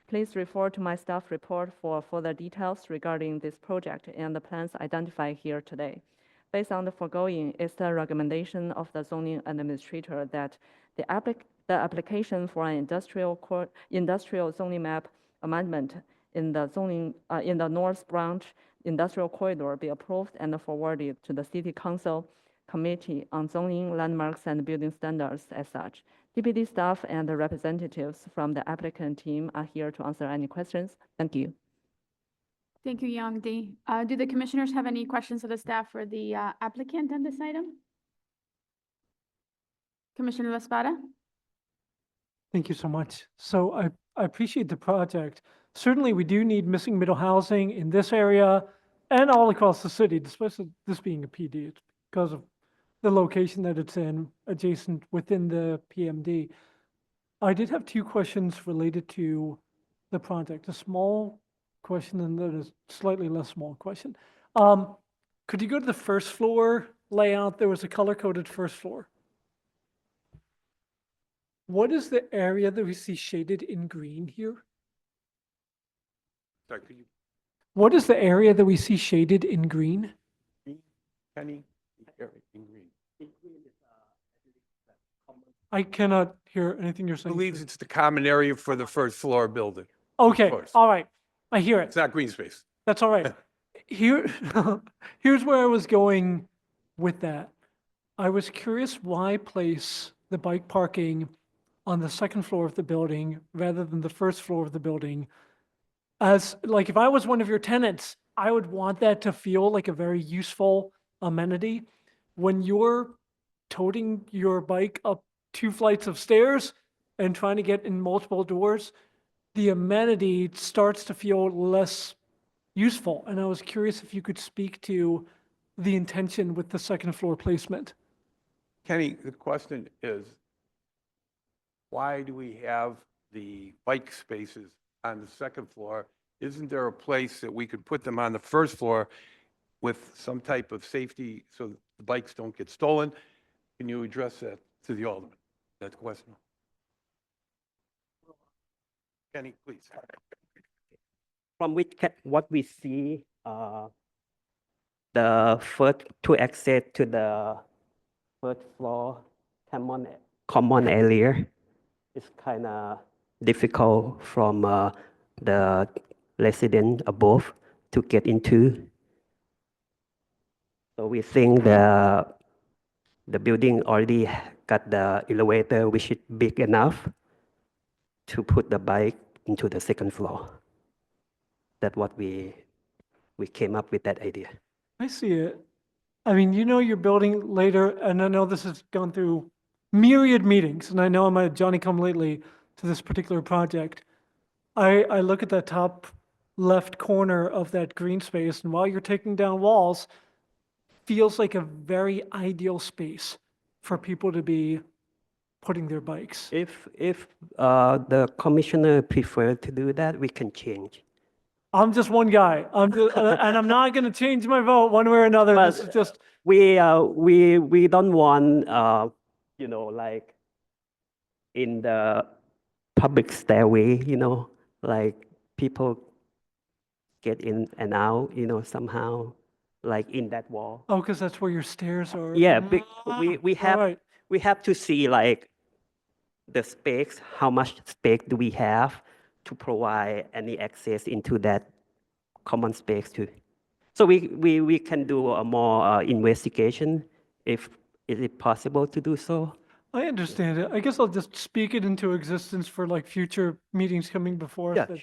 Please refer to my staff report for further details regarding this project and the plans identified here today. Based on the foregoing, it's the recommendation of the zoning administrator that the application for an industrial zoning map amendment in the North Branch Industrial Corridor be approved and forwarded to the City Council Committee on Zoning, Landmarks, and Building Standards as such. DPD staff and the representatives from the applicant team are here to answer any questions. Thank you. Thank you, Yang Di. Do the commissioners have any questions of the staff for the applicant on this item? Commissioner La Spada? Thank you so much. So I appreciate the project. Certainly, we do need missing middle housing in this area and all across the city, especially this being a PD. It's because of the location that it's in, adjacent within the PMD. I did have 2 questions related to the project. A small question and then a slightly less small question. Could you go to the first floor layout? There was a color-coded first floor. What is the area that we see shaded in green here? Sorry, could you, What is the area that we see shaded in green? Kenny, the area in green? I cannot hear anything you're I saying. believe it's the common area for the first floor building. Okay, course. all right. I hear it. It's not green space. That's all right. Here, here's where I was going with that. I was curious why place the bike parking on the second floor of the building rather than the first floor of the building. As, like, if I was one of your tenants, I would want that to feel like a very useful amenity. When you're toting your bike up 2 flights of stairs and trying to get in multiple doors, the amenity starts to feel less useful. And I was curious if you could speak to the intention with the second floor placement. Kenny, the question is, why do we have the bike spaces on the second floor? Isn't there a place that we could put them on the first floor with some type of safety so that the bikes don't get stolen? Can you address that to the Alderman, that question? Kenny, please. From what we see, the first to access to the first floor common area is kind of difficult from the resident above to get into. So we think the building already got the elevator, which is big enough to put the bike into the second floor. That's what we came up with that idea. I see it. I mean, you know you're building later, and I know this has gone through myriad meetings, and I know I'm a Johnny-come-lately to this particular project. I look at the top left corner of that green space, and while you're taking down walls, feels like a very ideal space for people to be putting their bikes. If the commissioner prefer to do that, we can change. I'm just one guy. And I'm not going to change my vote one way or another. This is just, We don't want like in the public stairway, like people get in and out, somehow, like in that wall. oh, because that's where your stairs are. Yeah, we All have right. we have to see like the space, how much space do we have to provide any access into that common space too. So we can do a more investigation if is it possible to do so. I understand it. I guess I'll just speak it into existence for like future meetings coming before us. Yeah. that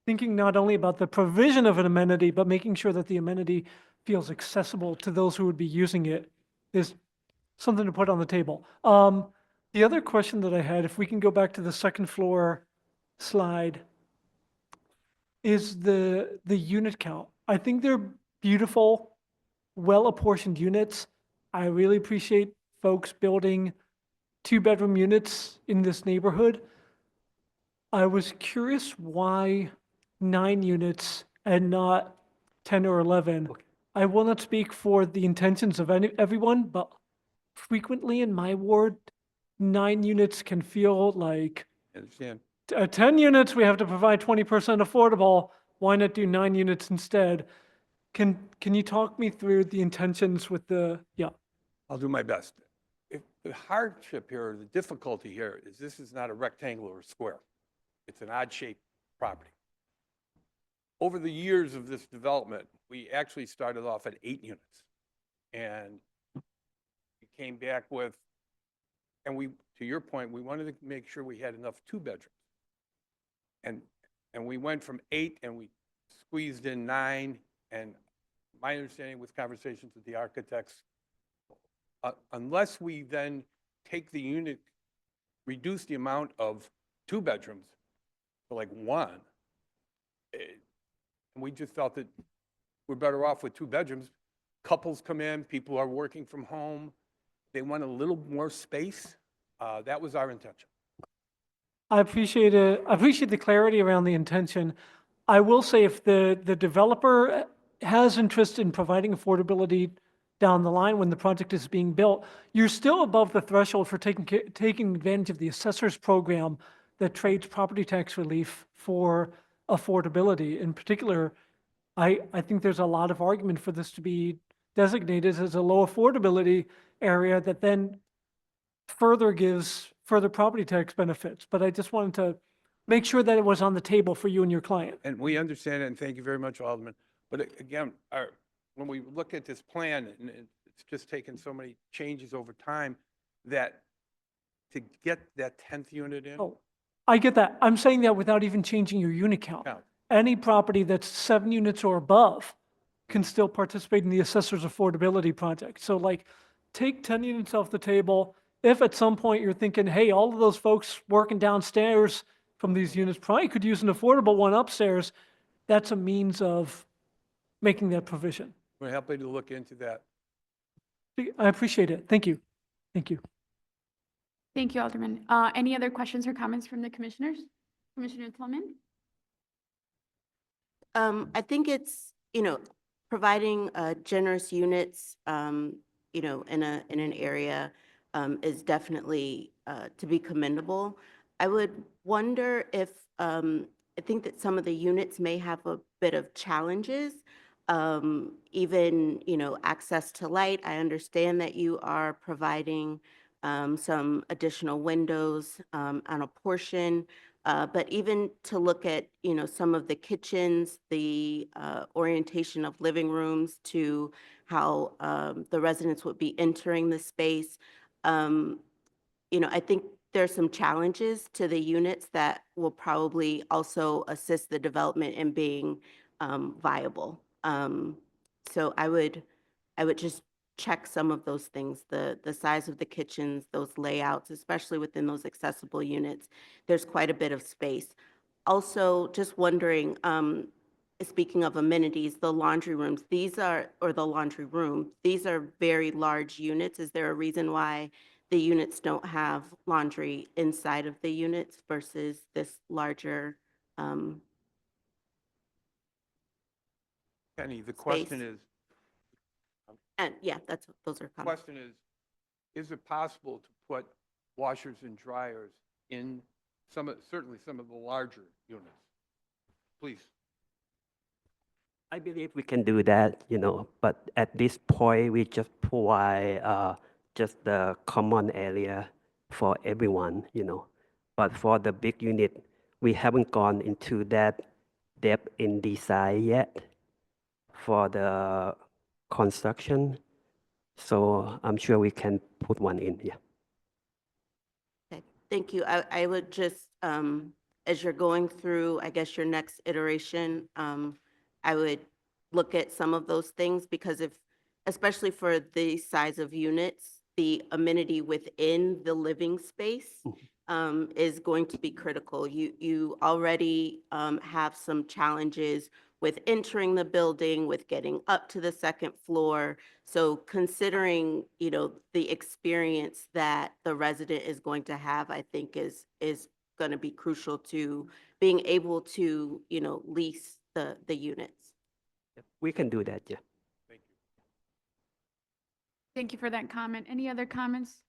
Thinking not only about the provision of an amenity, but making sure that the amenity feels accessible to those who would be using it is something to put on the table. The other question that I had, if we can go back to the second floor slide, is the unit count. I think they're beautiful, well-apportioned units. I really appreciate folks building 2-bedroom units in this neighborhood. I was curious why 9 units and not 10 or 11. I will not speak for the intentions of everyone, but frequently in my ward, 9 units can feel like Understand? 10 units, we have to provide 20% affordable. Why not do 9 units instead? Can you talk me through the intentions with yeah. I'll do my best. The hardship here, the difficulty here is this is not a rectangle or a square. It's an odd-shaped property. Over the years of this development, we actually started off at 8 units. And we came back with, and to your point, we wanted to make sure we had enough 2-bedrooms. And we went from 8 and we squeezed in 9. And my understanding with conversations with the architects, unless we then take the unit, reduce the amount of 2-bedrooms to like 1, and we just felt that we're better off with 2 bedrooms. Couples come in, people are working from home, they want a little more space. That was our intention. I appreciate it. I appreciate the clarity around the intention. I will say if the developer has interest in providing affordability down the line when the project is being built, you're still above the threshold for taking advantage of the assessor's program that trades property tax relief for affordability. In particular, I think there's a lot of argument for this to be designated as a low affordability area that then further gives further property tax benefits. But I just wanted to make sure that it was on the table for you and your client. And we understand it, and thank you very much, Alderman. But again, when we look at this plan, and it's just taken so many changes over time, that to get that 10th unit in. Oh, I get that. I'm saying that without even changing your unit count. Count. Any property that's 7 units or above can still participate in the assessor's affordability project. So like, take 10 units off the table. If at some point you're thinking, hey, all of those folks working downstairs from these units probably could use an affordable one upstairs, that's a means of making that provision. We're happy to look into that. I appreciate it. Thank you. Thank you. Thank you, Alderman. Any other questions or comments from the commissioners? Commissioner Tillman? I think it's, providing generous units, in an area is definitely to be commendable. I would wonder if, I think that some of the units may have a bit of challenges, even, access to light. I understand that you are providing some additional windows on a portion. But even to look at, some of the kitchens, the orientation of living rooms to how the residents would be entering the space, I think there's some challenges to the units that will probably also assist the development in being viable. So I would just check some of those things, the size of the kitchens, those layouts, especially within those accessible units. There's quite a bit of space. Also, just wondering, speaking of amenities, the laundry rooms, or the laundry room, these are very large units. Is there a reason why the units don't have laundry inside of the units versus this larger, Penny, the question Space. is, and yeah, those are comments. question is it possible to put washers and dryers in certainly some of the larger units? Please. I believe we can do that, but at this point, we just provide just the common area for everyone, But for the big unit, we haven't gone into that depth in design yet for the construction. So I'm sure we can put one in, yeah. Okay, thank you. I would just, as you're going through, I guess, your next iteration, I would look at some of those things because especially for the size of units, the amenity within the living space is going to be critical. You already have some challenges with entering the building, with getting up to the second floor. So considering, the experience that the resident is going to have, I think is going to be crucial to being able to, lease the units. We can do that, yeah. Thank you. Thank you for that comment. Any other comments?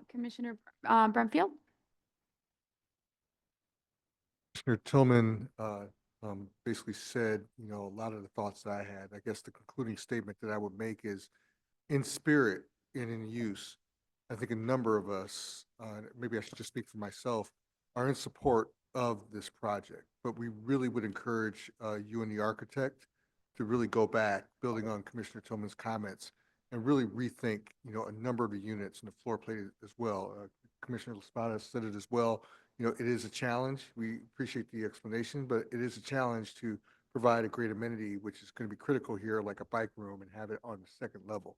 Commissioner Brumfield? Commissioner Tillman basically said, a lot of the thoughts that I had. I guess the concluding statement that I would make is, in spirit and in use, I think a number of us, maybe I should just speak for myself, are in support of this project. But we really would encourage you and the architect to really go back, building on Commissioner Tillman's comments, and really rethink, a number of the units and the floor plate as well. Commissioner Laspada said it as well. It is a challenge. We appreciate the explanation, but it is a challenge to provide a great amenity, which is going to be critical here, like a bike room, and have it on the second level.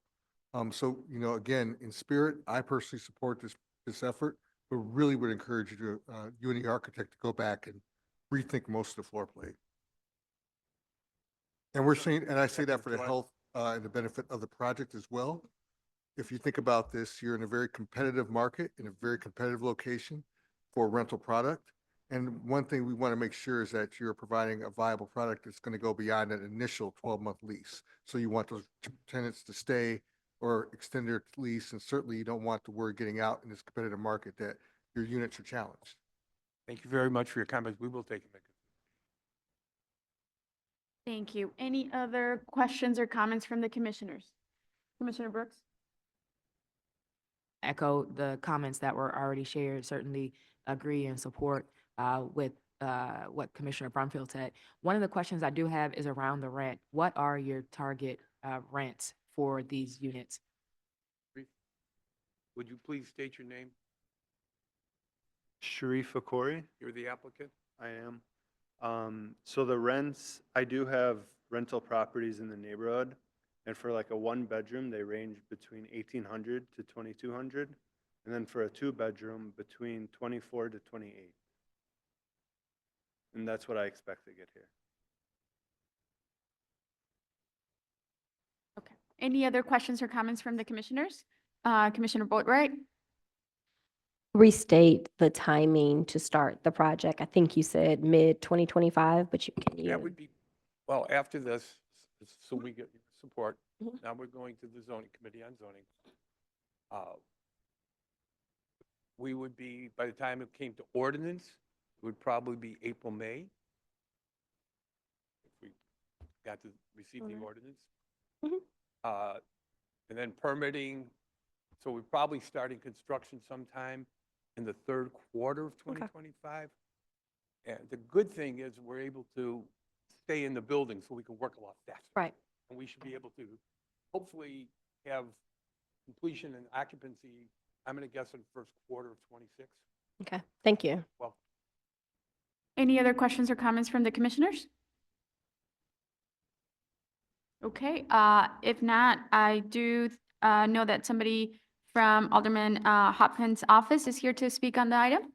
So, again, in spirit, I personally support this effort, but really would encourage you to, you and the architect to go back and rethink most of the floor plate. And we're seeing, and I say that for the health and the benefit of the project as well. If you think about this, you're in a very competitive market, in a very competitive location for a rental product. And one thing we want to make sure is that you're providing a viable product that's going to go beyond that initial 12-month lease. So you want those tenants to stay or extend their lease, and certainly you don't want the word getting out in this competitive market that your units are challenged. Thank you very much for your comments. We will take them. Thank you. Any other questions or comments from the commissioners? Commissioner Brooks? Echo the comments that were already shared, certainly agree and support with what Commissioner Brumfield said. One of the questions I do have is around the rent. What are your target rents for these units? Would you please state your name? Sharif Akori, You're the applicant? I am. So the rents, I do have rental properties in the neighborhood, and for like a 1-bedroom, they range between 1,800 to 2,200, and then for a 2-bedroom, between 24 to 28. And that's what I expect to get here. Okay. Any other questions or comments from the commissioners? Commissioner Boatright? restate the timing to start the project? I think you said mid-2025, but can you? That would be, well, after this, so we get your support. Mhm. Now we're going to the zoning committee on zoning. We would be, by the time it came to ordinance, it would probably be April, May. If we got to receive the Alright. ordinance. Mhm. And then permitting, so we're probably starting construction sometime in the third quarter of 2025. And the good thing is we're able to stay in the building so we can work a lot faster. Right. And we should be able to hopefully have completion and occupancy, I'm going to guess in the first quarter of 26. Okay, thank you. Well, Any other questions or comments from the commissioners? Okay, if not, I do know that somebody from Alderman Hopkins' office is here to speak on the item.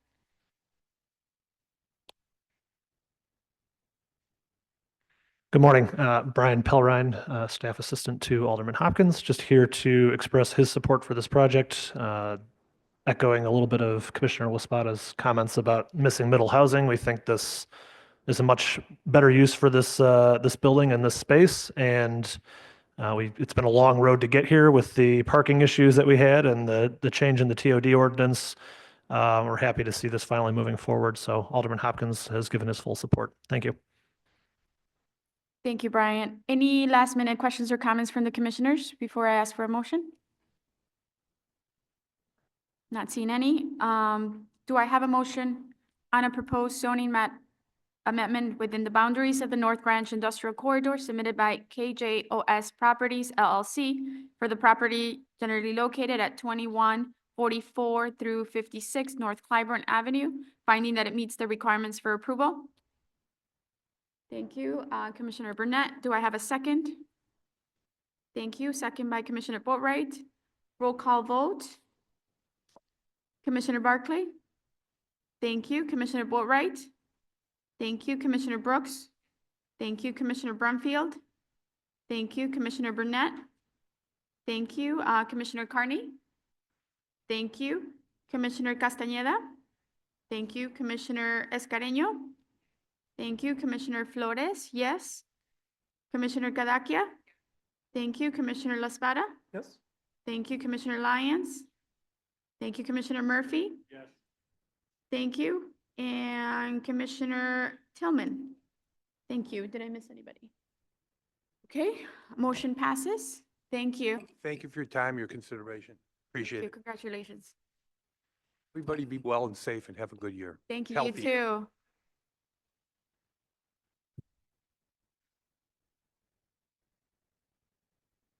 Good morning, Brian Pellrine, Staff Assistant to Alderman Hopkins, just here to express his support for this project, echoing a little bit of Commissioner Wispada's comments about missing middle housing. We think this is a much better use for this building and this space, and it's been a long road to get here with the parking issues that we had and the change in the TOD ordinance. We're happy to see this finally moving forward, so Alderman Hopkins has given his full support. Thank you. Thank you, Brian. Any last minute questions or comments from the commissioners before I ask for a motion? Not seeing any. Do I have a motion on a proposed zoning amendment within the boundaries of the North Branch Industrial Corridor submitted by KJOS Properties LLC for the property generally located at 2144 through 56 North Clybourne Avenue, finding that it meets the requirements for approval? Thank you. Commissioner Burnett, do I have a second? Thank you. Second by Commissioner Boatright. Roll call vote. Commissioner Barclay? Thank you. Commissioner Boatright? Thank you. Commissioner Brooks? Thank you. Commissioner Brumfield? Thank you. Commissioner Burnett? Thank you. Commissioner Carney? Thank you. Commissioner Castañeda? Thank you. Commissioner Escareño? Thank you. Commissioner Flores? Yes. Commissioner Cadaquia? Thank you. Commissioner La Espada? Yes. Thank you. Commissioner Lyons? Thank you. Commissioner Murphy? Yes. Thank you. And Commissioner Tillman? Thank you. Did I miss anybody? Okay, motion passes. Thank you. thank you for your time, your consideration. Appreciate Thank you. it. Congratulations. Everybody be well and safe and have a good year. Thank you. You Healthy. too.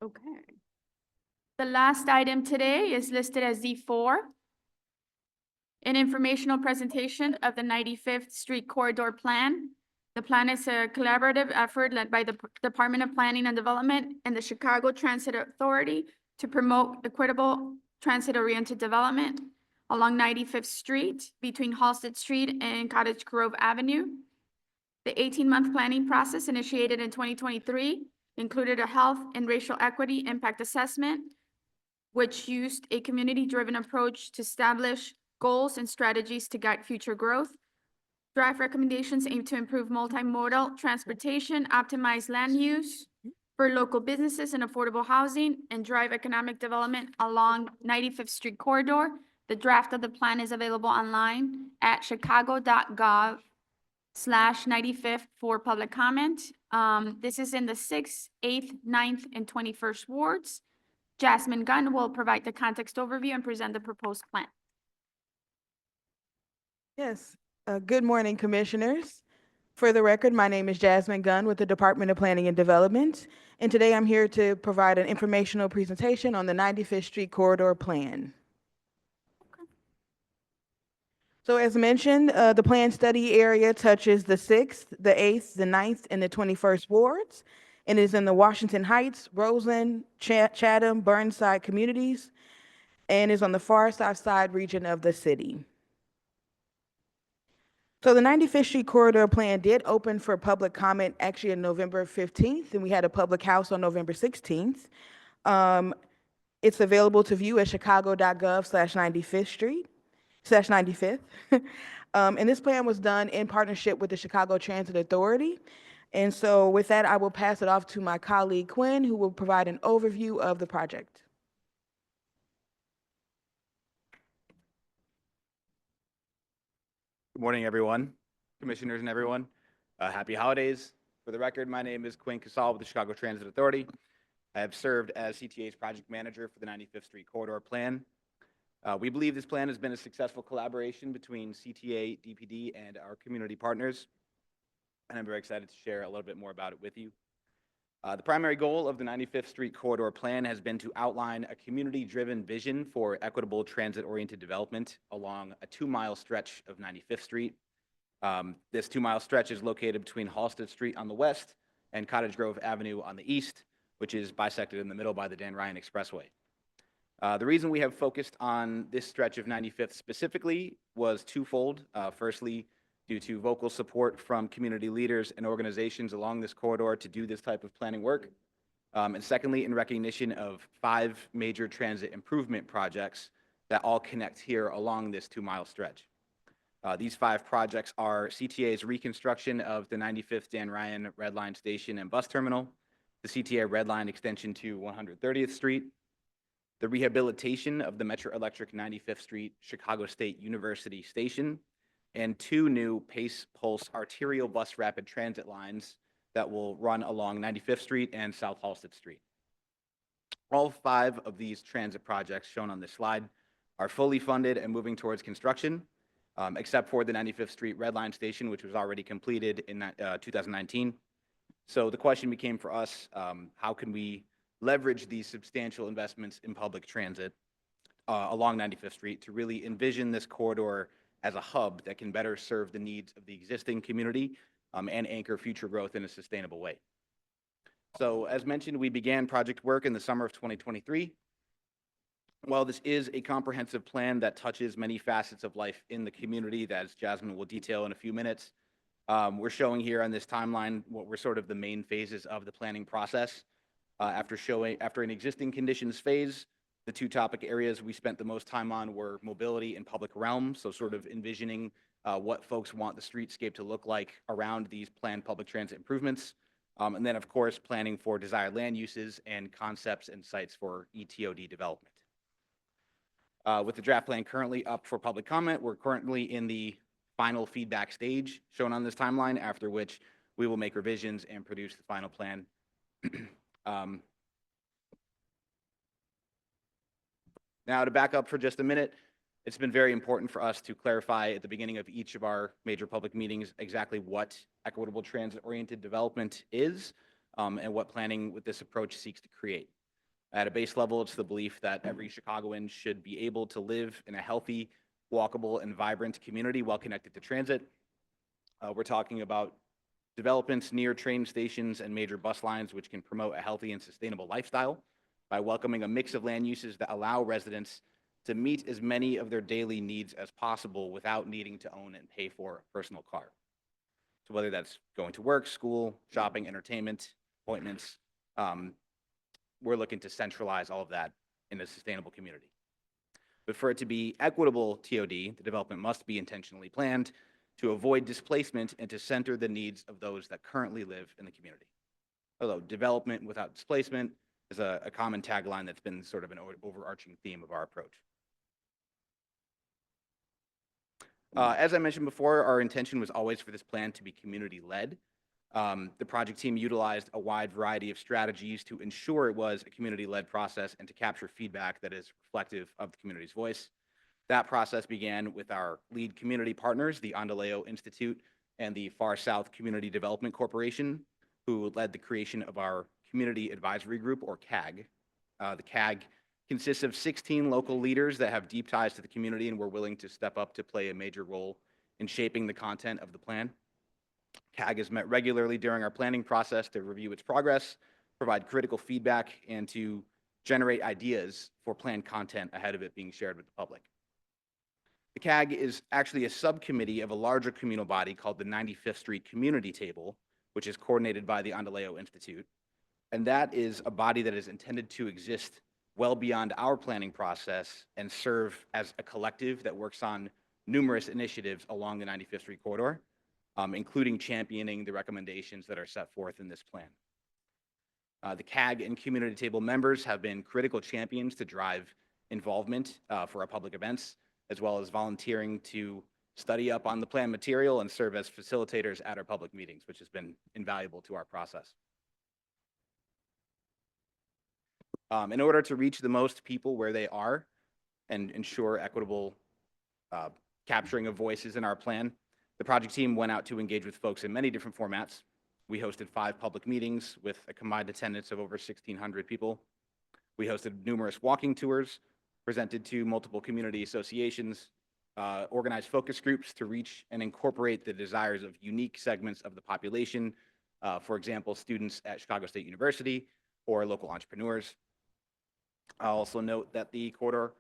Okay. The last item today is listed as D4. An informational presentation of the 95th Street Corridor Plan. The plan is a collaborative effort led by the Department of Planning and Development and the Chicago Transit Authority to promote equitable transit-oriented development along 95th Street between Halsted Street and Cottage Grove Avenue. The 18-month planning process initiated in 2023 included a health and racial equity impact assessment, which used a community-driven approach to establish goals and strategies to guide future growth. Draft recommendations aim to improve multimodal transportation, optimize land use for local businesses and affordable housing, and drive economic development along 95th Street Corridor. The draft of the plan is available online at chicago.gov/95th for public comment. This is in the 6th, 8th, 9th, and 21st wards. Jasmine Gunn will provide the context overview and present the proposed plan. Yes, good morning, Commissioners. For the record, my name is Jasmine Gunn with the Department of Planning and Development, and today I'm here to provide an informational presentation on the 95th Street Corridor Plan. So as mentioned, the plan study area touches the 6th, the 8th, the 9th, and the 21st wards, and is in the Washington Heights, Roseland, Chatham, Burnside communities, and is on the far south side region of the city. So the 95th Street Corridor Plan did open for public comment actually on November 15th, and we had a public house on November 16th. It's available to view at chicago.gov/95th Street. 95th. And this plan was done in partnership with the Chicago Transit Authority. And so with that, I will pass it off to my colleague Quinn, who will provide an overview of the project. Good morning, everyone, commissioners and everyone. Happy holidays. For the record, my name is Quinn Casal with the Chicago Transit Authority. I have served as CTA's project manager for the 95th Street Corridor Plan. We believe this plan has been a successful collaboration between CTA, DPD, and our community partners, and I'm very excited to share a little bit more about it with you. The primary goal of the 95th Street Corridor Plan has been to outline a community-driven vision for equitable transit-oriented development along a 2-mile stretch of 95th Street. This 2-mile stretch is located between Halsted Street on the west and Cottage Grove Avenue on the east, which is bisected in the middle by the Dan Ryan Expressway. The reason we have focused on this stretch of 95th specifically was twofold. Firstly, due to vocal support from community leaders and organizations along this corridor to do this type of planning work. And secondly, in recognition of 5 major transit improvement projects that all connect here along this 2-mile stretch. These 5 projects are CTA's reconstruction of the 95th Dan Ryan Red Line Station and Bus Terminal, the CTA Red Line extension to 130th Street, the rehabilitation of the Metro Electric 95th Street Chicago State University Station, and 2 new Pace Pulse arterial bus rapid transit lines that will run along 95th Street and South Halsted Street. All 5 of these transit projects shown on this slide are fully funded and moving towards construction, except for the 95th Street Red Line Station, which was already completed in 2019. So the question became for us, how can we leverage these substantial investments in public transit along 95th Street to really envision this corridor as a hub that can better serve the needs of the existing community and anchor future growth in a sustainable way. So as mentioned, we began project work in the summer of 2023. While this is a comprehensive plan that touches many facets of life in the community, that as Jasmine will detail in a few minutes, we're showing here on this timeline what were sort of the main phases of the planning process. After an existing conditions phase, the 2 topic areas we spent the most time on were mobility and public realm, so sort of envisioning what folks want the streetscape to look like around these planned public transit improvements. And then, of course, planning for desired land uses and concepts and sites for ETOD development. With the draft plan currently up for public comment, we're currently in the final feedback stage shown on this timeline, after which we will make revisions and produce the final plan. Now, to back up for just a minute, it's been very important for us to clarify at the beginning of each of our major public meetings exactly what equitable transit-oriented development is and what planning with this approach seeks to create. At a base level, it's the belief that every Chicagoan should be able to live in a healthy, walkable, and vibrant community while connected to transit. We're talking about developments near train stations and major bus lines, which can promote a healthy and sustainable lifestyle by welcoming a mix of land uses that allow residents to meet as many of their daily needs as possible without needing to own and pay for a personal car. So whether that's going to work, school, shopping, entertainment, appointments, we're looking to centralize all of that in a sustainable community. But for it to be equitable TOD, the development must be intentionally planned to avoid displacement and to center the needs of those that currently live in the community. Although development without displacement is a common tagline that's been sort of an overarching theme of our approach. As I mentioned before, our intention was always for this plan to be community-led. The project team utilized a wide variety of strategies to ensure it was a community-led process and to capture feedback that is reflective of the community's voice. That process began with our lead community partners, the Andaleo Institute and the Far South Community Development Corporation, who led the creation of our Community Advisory Group, or CAG. The CAG consists of 16 local leaders that have deep ties to the community and were willing to step up to play a major role in shaping the content of the plan. CAG has met regularly during our planning process to review its progress, provide critical feedback, and to generate ideas for planned content ahead of it being shared with the public. The CAG is actually a subcommittee of a larger communal body called the 95th Street Community Table, which is coordinated by the Andaleo Institute. And that is a body that is intended to exist well beyond our planning process and serve as a collective that works on numerous initiatives along the 95th Street corridor, including championing the recommendations that are set forth in this plan. The CAG and community table members have been critical champions to drive involvement for our public events, as well as volunteering to study up on the plan material and serve as facilitators at our public meetings, which has been invaluable to our process. In order to reach the most people where they are and ensure equitable capturing of voices in our plan, the project team went out to engage with folks in many different formats. We hosted 5 public meetings with a combined attendance of over 1,600 people. We hosted numerous walking tours, presented to multiple community associations, organized focus groups to reach and incorporate the desires of unique segments of the population, for example, students at Chicago State University or local entrepreneurs. I'll also note that the corridor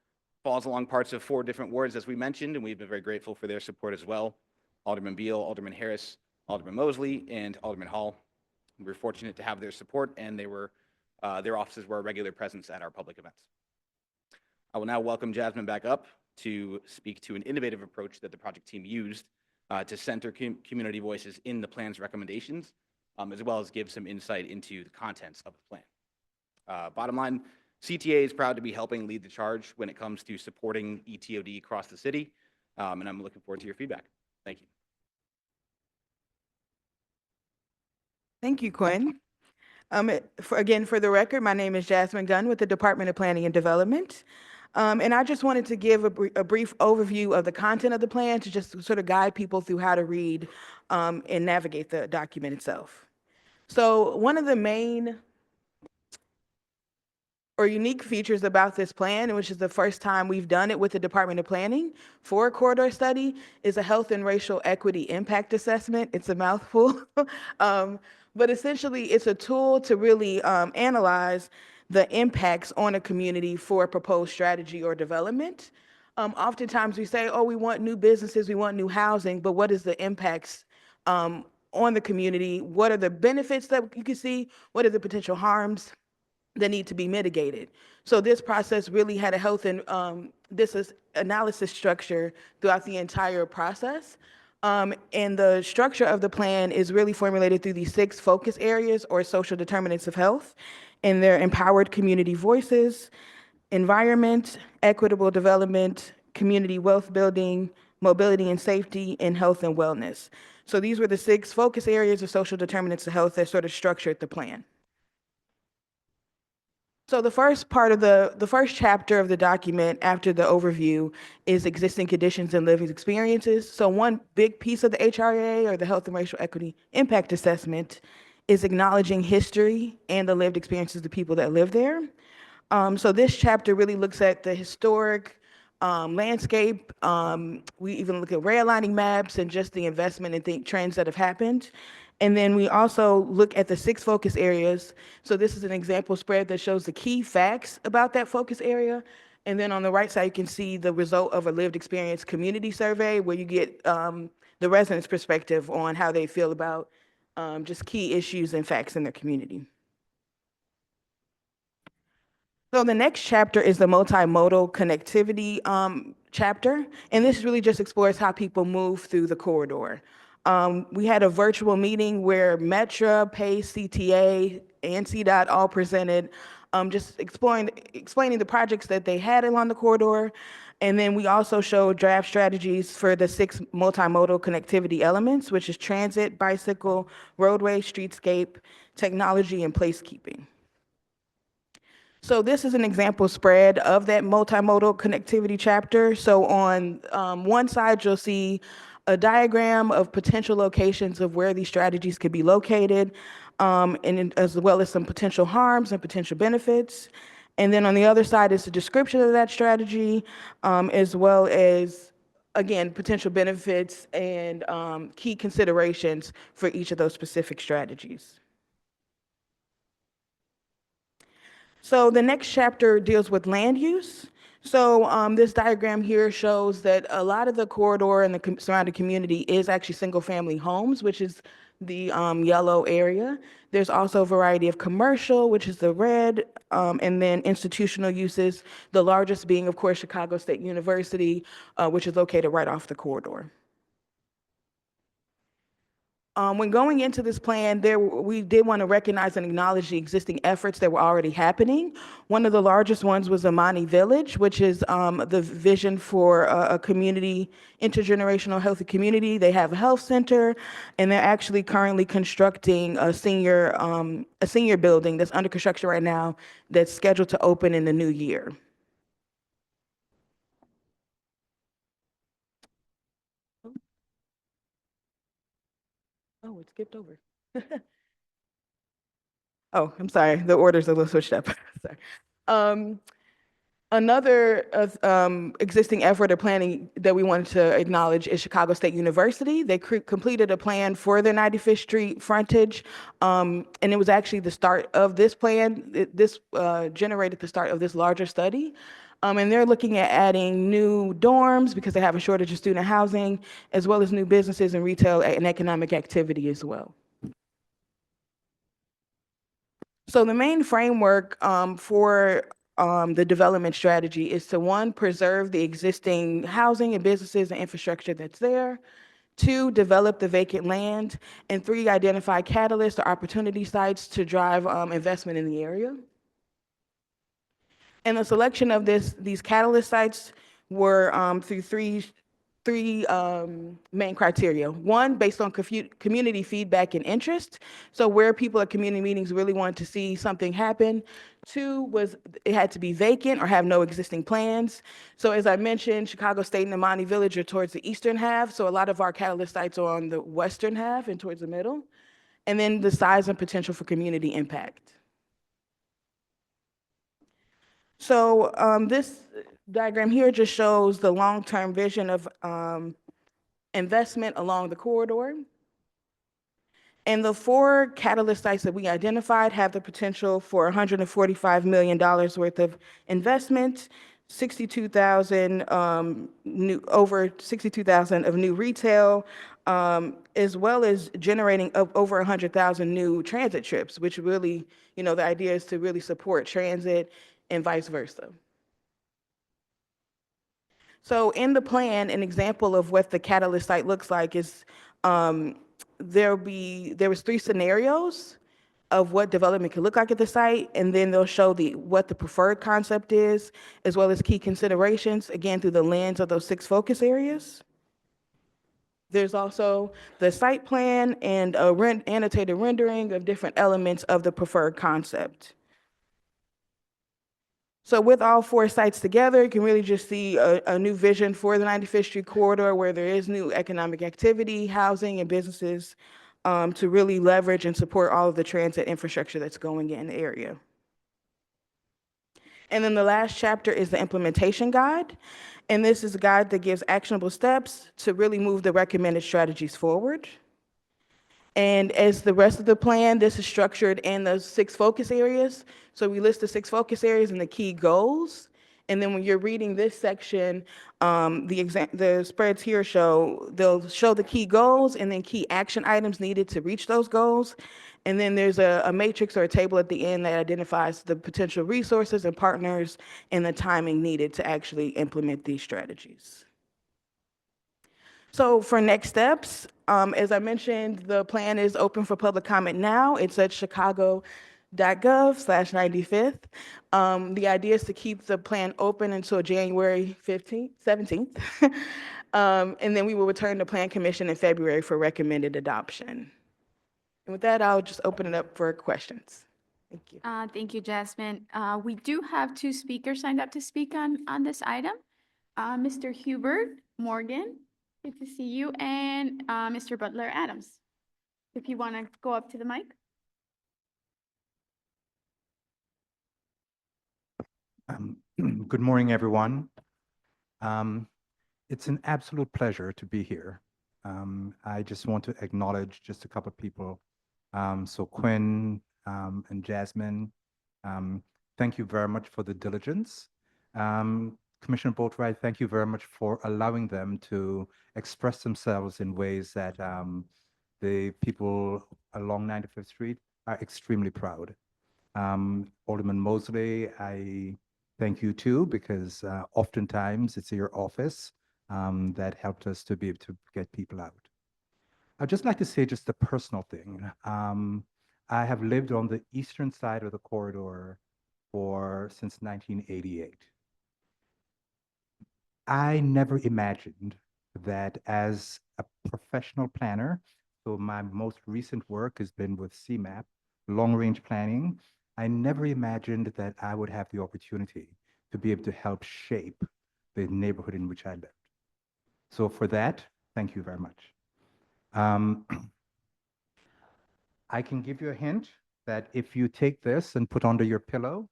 falls along parts of 4 different wards, as we mentioned, and we've been very grateful for their support as well. Alderman Beal, Alderman Harris, Alderman Mosley, and Alderman Hall. We're fortunate to have their support, and their offices were a regular presence at our public events. I will now welcome Jasmine back up to speak to an innovative approach that the project team used to center community voices in the plan's recommendations, as well as give some insight into the contents of the plan. Bottom line, CTA is proud to be helping lead the charge when it comes to supporting ETOD across the city, and I'm looking forward to your feedback. Thank you. Thank you, Quinn. Again, for the record, my name is Jasmine Gunn with the Department of Planning and Development. And I just wanted to give a brief overview of the content of the plan to just sort of guide people through how to read and navigate the document itself. So one of the main or unique features about this plan, which is the first time we've done it with the Department of Planning for a corridor study, is a health and racial equity impact assessment. It's a mouthful. But essentially, it's a tool to really analyze the impacts on a community for a proposed strategy or development. Oftentimes we say, oh, we want new businesses, we want new housing, but what is the impacts on the community? What are the benefits that you can see? What are the potential harms that need to be mitigated? So this process really had a health and analysis structure throughout the entire process. And the structure of the plan is really formulated through these 6 focus areas or social determinants of health, and they're empowered community voices, environment, equitable development, community wealth building, mobility and safety, and health and wellness. So these were the 6 focus areas of social determinants of health that sort of structured the plan. So the first part of the first chapter of the document after the overview is existing conditions and living experiences. So one big piece of the HRA, or the Health and Racial Equity Impact Assessment, is acknowledging history and the lived experiences of the people that live there. So this chapter really looks at the historic landscape. We even look at redlining maps and just the investment and trends that have happened. And then we also look at the 6 focus areas. So this is an example spread that shows the key facts about that focus area. And then on the right side, you can see the result of a lived experience community survey, where you get the residents' perspective on how they feel about just key issues and facts in their community. So the next chapter is the multimodal connectivity chapter. And this really just explores how people move through the corridor. We had a virtual meeting where Metra, PACE, CTA, and CDOT all presented, just explaining the projects that they had along the corridor. And then we also showed draft strategies for the 6 multimodal connectivity elements, which is transit, bicycle, roadway, streetscape, technology, and placekeeping. So this is an example spread of that multimodal connectivity chapter. So on one side, you'll see a diagram of potential locations of where these strategies could be located, and as well as some potential harms and potential benefits. And then on the other side is the description of that strategy, as well as, again, potential benefits and key considerations for each of those specific strategies. So the next chapter deals with land use. So this diagram here shows that a lot of the corridor and the surrounding community is actually single-family homes, which is the yellow area. There's also a variety of commercial, which is the red, and then institutional uses, the largest being, of course, Chicago State University, which is located right off the corridor. When going into this plan, we did want to recognize and acknowledge the existing efforts that were already happening. One of the largest ones was Amani Village, which is the vision for a community, intergenerational healthy community. They have a health center, and they're actually currently constructing a senior building that's under construction right now that's scheduled to open in the new year. Oh, it skipped over. Oh, I'm sorry. The order's a little switched up. Sorry. Another existing effort or planning that we wanted to acknowledge is Chicago State University. They completed a plan for their 95th Street frontage, and it was actually the start of this plan. This generated the start of this larger study. And they're looking at adding new dorms because they have a shortage of student housing, as well as new businesses and retail and economic activity as well. So the main framework for the development strategy is to, one, preserve the existing housing and businesses and infrastructure that's there. Two, develop the vacant land. And three, identify catalysts or opportunity sites to drive investment in the area. And the selection of these catalyst sites were through three main criteria. One, based on community feedback and interest. So where people at community meetings really wanted to see something happen. Two was it had to be vacant or have no existing plans. So as I mentioned, Chicago State and Amani Village are towards the eastern half. So a lot of our catalyst sites are on the western half and towards the middle. And then the size and potential for community impact. So this diagram here just shows the long-term vision of investment along the corridor. And the 4 catalyst sites that we identified have the potential for $145 million worth of investment, 62,000 over 62,000 of new retail, as well as generating over 100,000 new transit trips, which really, the idea is to really support transit and vice versa. So in the plan, an example of what the catalyst site looks like is there was 3 scenarios of what development could look like at the site, and then they'll show what the preferred concept is, as well as key considerations, again, through the lens of those 6 focus areas. There's also the site plan and a annotated rendering of different elements of the preferred concept. So with all 4 sites together, you can really just see a new vision for the 95th Street corridor where there is new economic activity, housing, and businesses to really leverage and support all of the transit infrastructure that's going in the area. And then the last chapter is the implementation guide. And this is a guide that gives actionable steps to really move the recommended strategies forward. And as the rest of the plan, this is structured in the 6 focus areas. So we list the 6 focus areas and the key goals. And then when you're reading this section, the spreads here they'll show the key goals and then key action items needed to reach those goals. And then there's a matrix or a table at the end that identifies the potential resources and partners and the timing needed to actually implement these strategies. So for next steps, as I mentioned, the plan is open for public comment now. It's at chicago.gov/95th. The idea is to keep the plan open until January 17th. And then we will return to Plan Commission in February for recommended adoption. And with that, I'll just open it up for questions. Thank you. Thank you, Jasmine. We do have 2 speakers signed up to speak on this item. Mr. Hubert Morgan, good to see you, and Mr. Butler Adams. If you want to go up to the mic. Good morning, everyone. It's an absolute pleasure to be here. I just want to acknowledge just a couple of people. So Quinn and Jasmine, thank you very much for the diligence. Commissioner Boatwright, thank you very much for allowing them to express themselves in ways that the people along 95th Street are extremely proud. Alderman Mosley, I thank you too, because oftentimes it's your office that helped us to be able to get people out. I'd just like to say just a personal thing. I have lived on the eastern side of the corridor since 1988. I never imagined that as a professional planner, so my most recent work has been with CMAP, long-range planning. I never imagined that I would have the opportunity to be able to help shape the neighborhood in which I lived. So for that, thank you very much. I can give you a hint that if you take this and put under your pillow,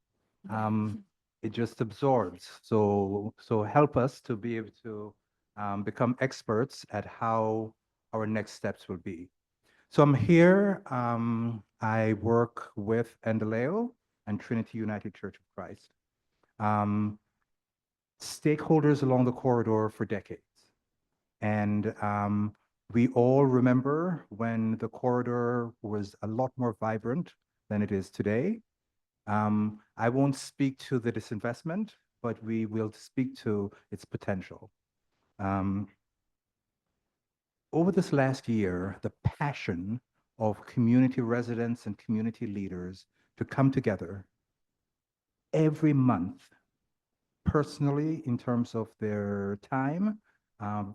it just absorbs. So help us to be able to become experts at how our next steps will be. So I'm here. I work with Endeleo and Trinity United Church of Christ, stakeholders along the corridor for decades. And we all remember when the corridor was a lot more vibrant than it is today. I won't speak to the disinvestment, but we will speak to its potential. Over this last year, the passion of community residents and community leaders to come together every month, personally in terms of their time,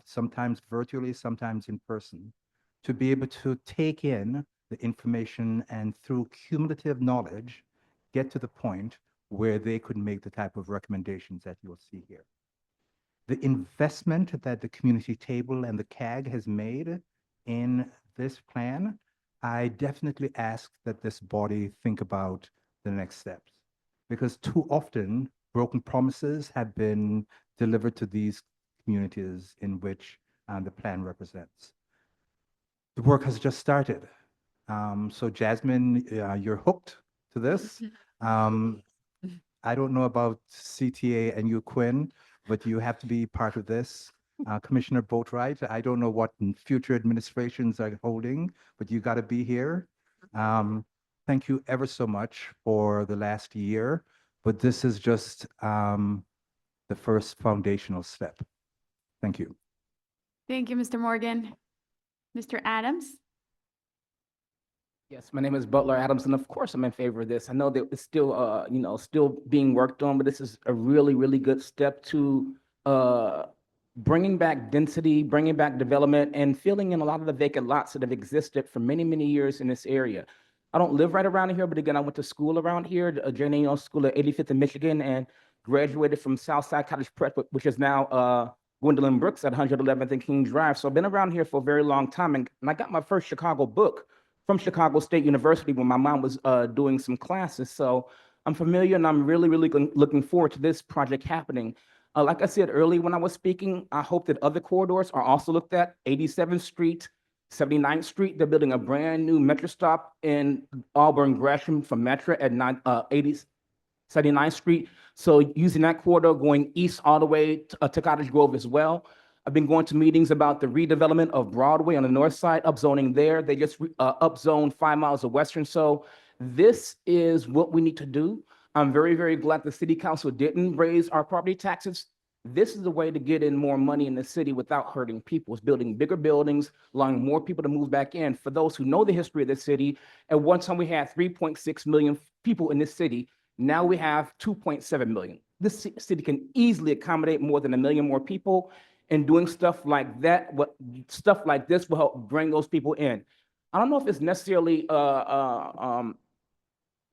sometimes virtually, sometimes in person, to be able to take in the information and through cumulative knowledge, get to the point where they could make the type of recommendations that you'll see here. The investment that the community table and the CAG has made in this plan, I definitely ask that this body think about the next steps, because too often broken promises have been delivered to these communities in which the plan represents. The work has just started. So Jasmine, you're hooked to this. I don't know about CTA and you, Quinn, but you have to be part of this. Commissioner Boatwright, I don't know what future administrations are holding, but you got to be here. Thank you ever so much for the last year, but this is just the first foundational step. Thank you. Thank you, Mr. Morgan. Mr. Adams? Yes, my name is Butler Adams, and of course I'm in favor of this. I know that it's still, still being worked on, but this is a really, really good step to bringing back density, bringing back development, and filling in a lot of the vacant lots that have existed for many, many years in this area. I don't live right around here, but again, I went to school around here, Jane Ingalls School at 85th in Michigan, and graduated from Southside College Prep, which is now Gwendolyn Brooks at 111th and King Drive. So I've been around here for a very long time, and I got my first Chicago book from Chicago State University when my mom was doing some classes. So I'm familiar, and I'm really, really looking forward to this project happening. Like I said earlier when I was speaking, I hope that other corridors are also looked at. 87th Street, 79th Street, they're building a brand new Metro stop in Auburn Gresham from Metro at 79th Street. So using that corridor going east all the way to Cottage Grove as well. I've been going to meetings about the redevelopment of Broadway on the north side, upzoning there. They just upzoned 5 miles of Western. So this is what we need to do. I'm very, very glad the city council didn't raise our property taxes. This is the way to get in more money in the city without hurting people. It's building bigger buildings, allowing more people to move back in. For those who know the history of the city, at one time we had 3.6 million people in this city. Now we have 2.7 million. This city can easily accommodate more than 1 million more people. And doing stuff like that, stuff like this will help bring those people in. I don't know if it's necessarily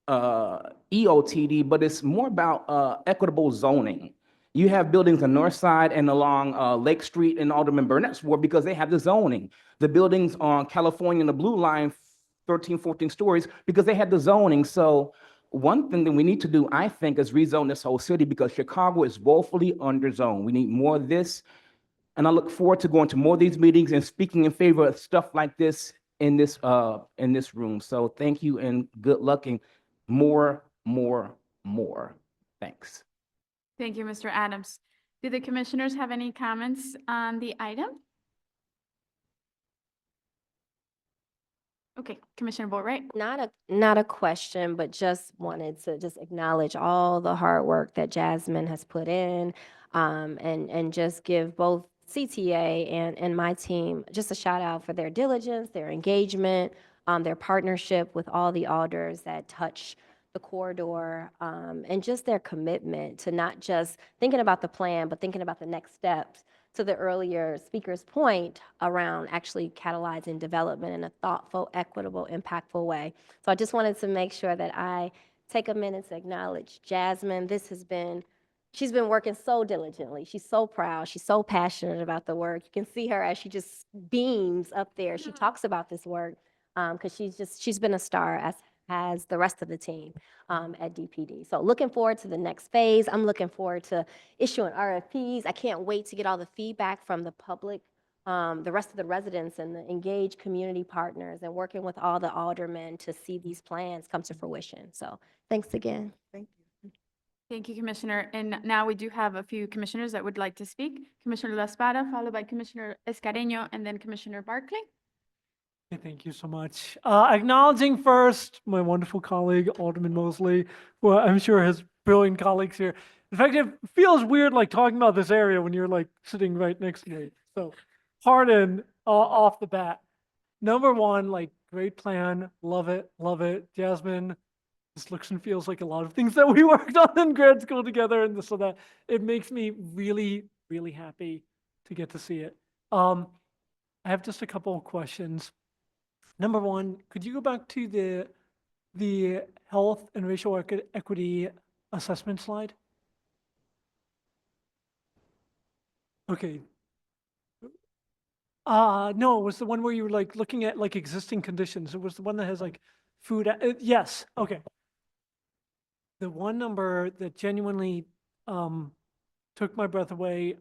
EOTD, but it's more about equitable zoning. You have buildings on the north side and along Lake Street and Alderman Burnett's ward because they have the zoning. The buildings on California and the Blue Line, 13, 14 stories, because they had the zoning. So one thing that we need to do, I think, is rezone this whole city because Chicago is woefully underzoned. We need more of this. And I look forward to going to more of these meetings and speaking in favor of stuff like this in this room. So thank you and good luck and more. Thanks. Thank you, Mr. Adams. Do the commissioners have any comments on the item? Okay, Commissioner Boatright. Not a question, but just wanted to just acknowledge all the hard work that Jasmine has put in, and just give both CTA and my team just a shout out for their diligence, their engagement, their partnership with all the alders that touch the corridor, and just their commitment to not just thinking about the plan, but thinking about the next steps, to the earlier speaker's point around actually catalyzing development in a thoughtful, equitable, impactful way. So I just wanted to make sure that I take a minute to acknowledge Jasmine. She's been working so diligently. She's so proud. She's so passionate about the work. You can see her as she just beams up there. She talks about this work because she's been a star, as has the rest of the team at DPD. So looking forward to the next phase. I'm looking forward to issuing RFPs. I can't wait to get all the feedback from the public, the rest of the residents and the engaged community partners, and working with all the aldermen to see these plans come to fruition. So thanks again. Thank you. Thank you, Commissioner. And now we do have a few commissioners that would like to speak. Commissioner La Espada, followed by Commissioner Escareño, and then Commissioner Barclay. Okay, thank you so much. Acknowledging first my wonderful colleague, Alderman Mosley, who I'm sure has brilliant colleagues here. In fact, it feels weird like talking about this area when you're like sitting right next to me. So pardon off the bat. Number one, like great plan. Love it. Love it. Jasmine, this looks and feels like a lot of things that we worked on in grad school together. And so that it makes me really, really happy to get to see it. I have just a couple of questions. Number one, could you go back to the health and racial equity assessment slide? Okay. No, it was the one where you were like looking at like existing conditions. It was the one that has like food. Yes. Okay. The one number that genuinely took my breath away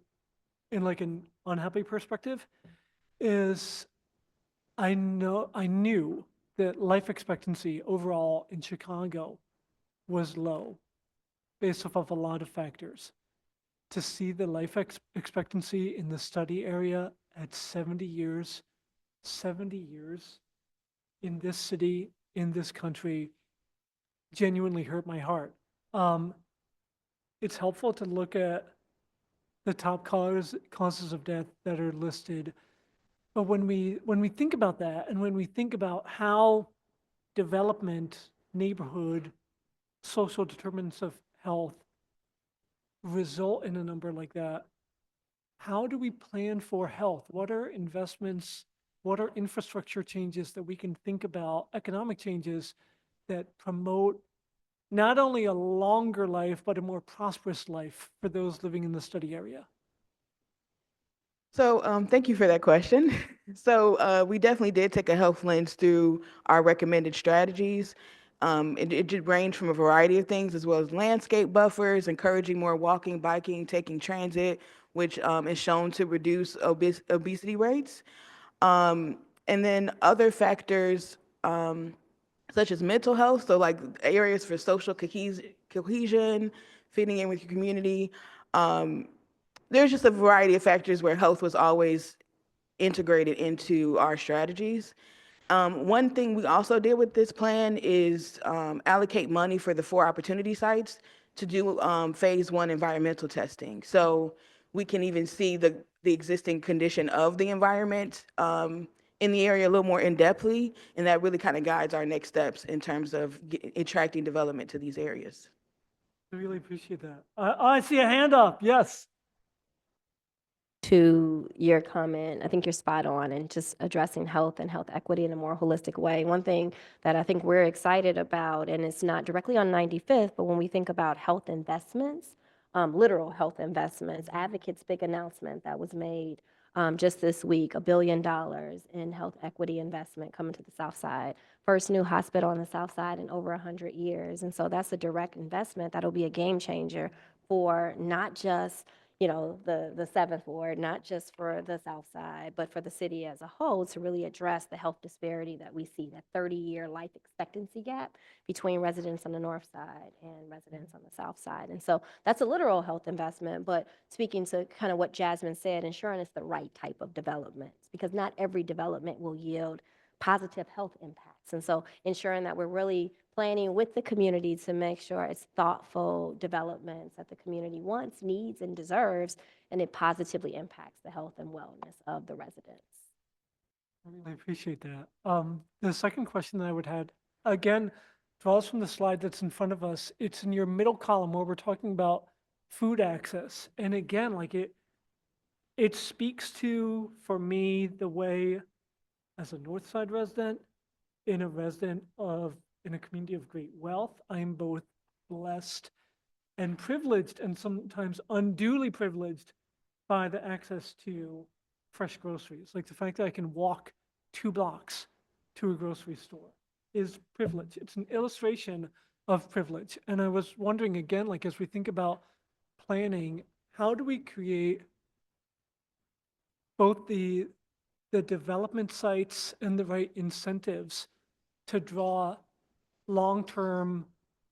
in like an unhappy perspective is I knew that life expectancy overall in Chicago was low based off of a lot of factors. To see the life expectancy in the study area at 70 years in this city, in this country, genuinely hurt my heart. It's helpful to look at the top causes of death that are listed. But when we think about that, and when we think about how development, neighborhood, social determinants of health result in a number like that, how do we plan for health? What are investments? What are infrastructure changes that we can think about, economic changes that promote not only a longer life, but a more prosperous life for those living in the study area? So thank you for that question. So we definitely did take a health lens through our recommended strategies. It did range from a variety of things, as well as landscape buffers, encouraging more walking, biking, taking transit, which is shown to reduce obesity rates. And then other factors such as mental health, so like areas for social cohesion, fitting in with your community. There's just a variety of factors where health was always integrated into our strategies. One thing we also did with this plan is allocate money for the 4 opportunity sites to do phase 1 environmental testing. So we can even see the existing condition of the environment in the area a little more in-depthly, and that really kind of guides our next steps in terms of attracting development to these areas. I really appreciate that. I see a hand up, yes. To your comment, I think you're spot on in just addressing health and health equity in a more holistic way. One thing that I think we're excited about, and it's not directly on 95th, but when we think about health investments, literal health investments, Advocates' big announcement that was made just this week, $1 billion in health equity investment coming to the South Side. First new hospital on the South Side in over 100 years. And so that's a direct investment that'll be a game changer for not just the Seventh Ward, not just for the South Side, but for the city as a whole, to really address the health disparity that we see, that 30-year life expectancy gap between residents on the North Side and residents on the South Side. And so that's a literal health investment, but speaking to kind of what Jasmine said, ensuring it's the right type of developments, because not every development will yield positive health impacts. And so ensuring that we're really planning with the community to make sure it's thoughtful developments that the community wants, needs, and deserves, and it positively impacts the health and wellness of the residents. I really appreciate that. The second question that I would have, again, draws from the slide that's in front of us. It's in your middle column where we're talking about food access. And again, like it speaks to, for me, the way, as a North Side resident, in a community of great wealth, I am both blessed and privileged, and sometimes unduly privileged by the access to fresh groceries. Like the fact that I can walk 2 blocks to a grocery store is privilege. It's an illustration of privilege. And I was wondering again, like as we think about planning, how do we create both the development sites and the right incentives to draw long-term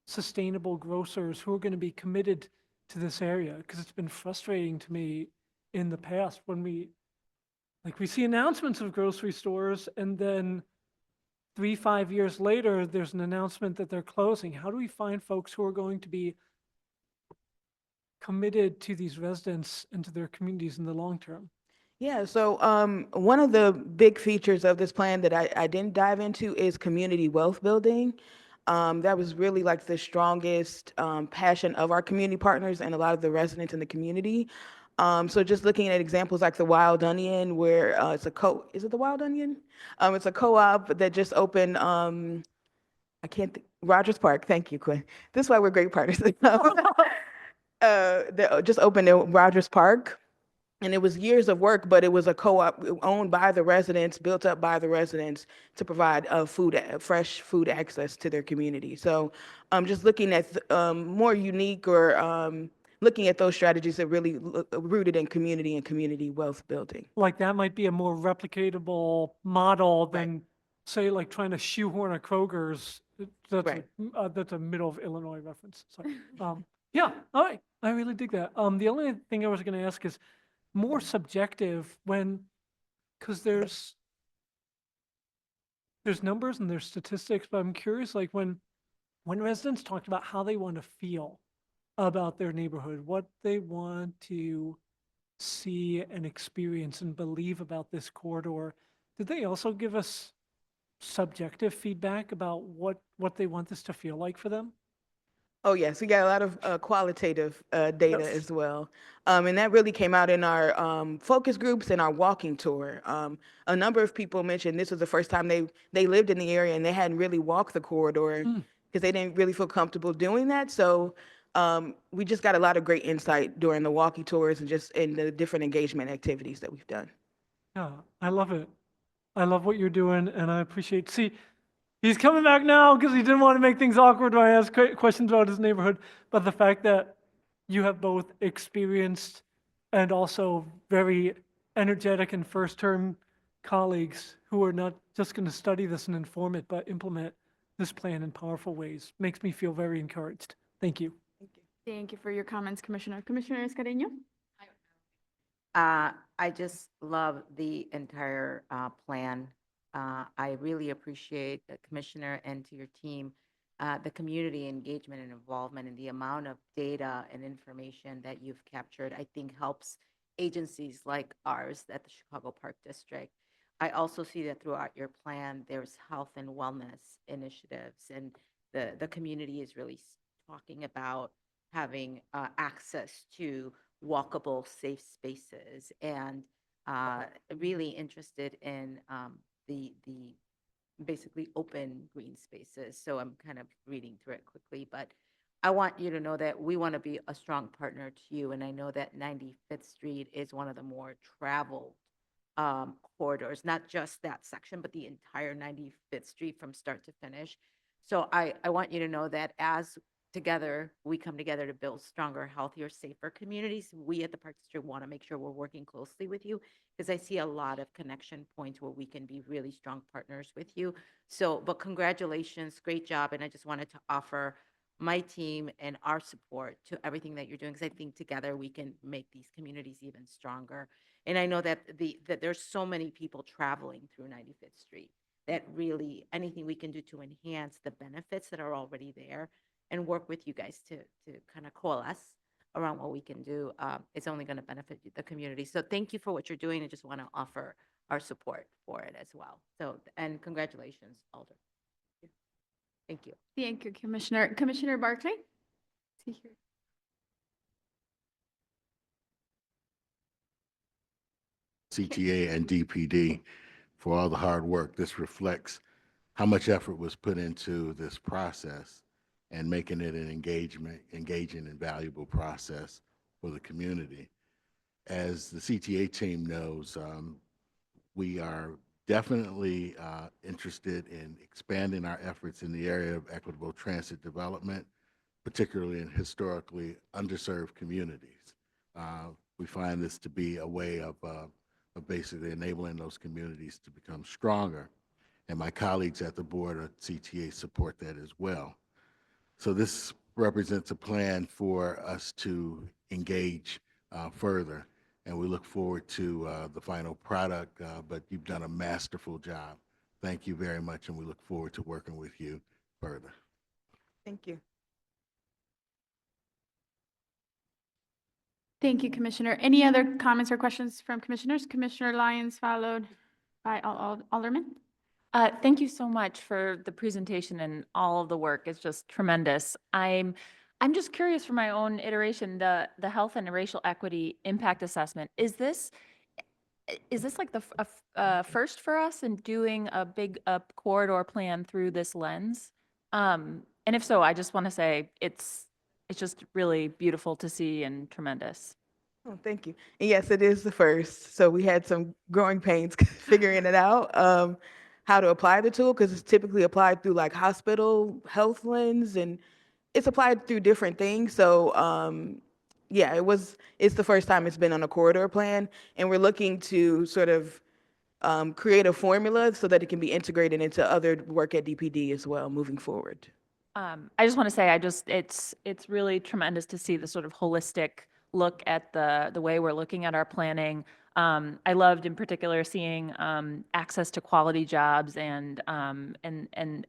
sustainable grocers who are going to be committed to this area? Because it's been frustrating to me in the past when we see announcements of grocery stores, and then 3-5 years later, there's an announcement that they're closing. How do we find folks who are going to be committed to these residents and to their communities in the long term? Yeah, so one of the big features of this plan that I didn't dive into is community wealth building. That was really like the strongest passion of our community partners and a lot of the residents in the community. So just looking at examples like the Wild Onion, where is it the Wild Onion? It's a co-op that just opened, Rogers Park. Thank you, Quinn. This is why we're great partners. That just opened in Rogers Park. And it was years of work, but it was a co-op owned by the residents, built up by the residents to provide fresh food access to their community. So just looking at more unique or looking at those strategies that really rooted in community and community wealth building. Like that might be a more replicatable model than, say, like trying to shoehorn a Kroger's. That's a middle of Illinois reference. Sorry. Yeah, all right. I really dig that. The only thing I was going to ask is more subjective because there's numbers and there's statistics, but I'm curious, like when residents talked about how they want to feel about their neighborhood, what they want to see and experience and believe about this corridor, did they also give us subjective feedback about what they want this to feel like for them? Oh, yes, we got a lot of qualitative data as well. And that really came out in our focus groups and our walking tour. A number of people mentioned this was the first time they lived in the area and they hadn't really walked the corridor because they didn't really feel comfortable doing that. So we just got a lot of great insight during the walking tours and just in the different engagement activities that we've done. Yeah, I love it. I love what you're doing, and I appreciate. See, he's coming back now because he didn't want to make things awkward when I asked questions about his neighborhood. But the fact that you have both experienced and also very energetic and first-term colleagues who are not just going to study this and inform it, but implement this plan in powerful ways makes me feel very encouraged. Thank you. Thank you for your comments, Commissioner. Commissioner Escarino? I just love the entire plan. I really appreciate the Commissioner and to your team, the community engagement and involvement and the amount of data and information that you've captured, I think helps agencies like ours at the Chicago Park District. I also see that throughout your plan, there's health and wellness initiatives, and the community is really talking about having access to walkable, safe spaces, and really interested in the basically open green spaces. So I'm kind of reading through it quickly, but I want you to know that we want to be a strong partner to you. And I know that 95th Street is one of the more traveled corridors, not just that section, but the entire 95th Street from start to finish. So I want you to know that as together, we come together to build stronger, healthier, safer communities. We at the Park District want to make sure we're working closely with you because I see a lot of connection points where we can be really strong partners with you. So, but congratulations, great job. And I just wanted to offer my team and our support to everything that you're doing because I think together we can make these communities even stronger. And I know that that there's so many people traveling through 95th Street that really anything we can do to enhance the benefits that are already there and work with you guys to kind of coalesce around what we can do, it's only going to benefit the community. So thank you for what you're doing. I just want to offer our support for it as well. So, and congratulations, Alder. Thank you. Thank you, Commissioner. Commissioner Barclay? Is he here? CTA and DPD for all the hard work. This reflects how much effort was put into this process and making it an engaging and valuable process for the community. As the CTA team knows, we are definitely interested in expanding our efforts in the area of equitable transit development, particularly in historically underserved communities. We find this to be a way of basically enabling those communities to become stronger. And my colleagues at the board of CTA support that as well. So this represents a plan for us to engage further, and we look forward to the final product, but you've done a masterful job. Thank you very much, and we look forward to working with you further. Thank you. Thank you, Commissioner. Any other comments or questions from commissioners? Commissioner Lyons, followed by Alderman. Thank you so much for the presentation and all of the work. It's just tremendous. I'm just curious for my own iteration, the health and racial equity impact assessment. Is this like the first for us in doing a big corridor plan through this lens? And if so, I just want to say it's just really beautiful to see and tremendous. Oh, thank you. And yes, it is the first. So we had some growing pains figuring it out, how to apply the tool, because it's typically applied through like hospital health lens, and it's applied through different things. So yeah, it's the first time it's been on a corridor plan, and we're looking to sort of create a formula so that it can be integrated into other work at DPD as well moving forward. I just want to say, it's really tremendous to see the sort of holistic look at the way we're looking at our planning. I loved in particular seeing access to quality jobs and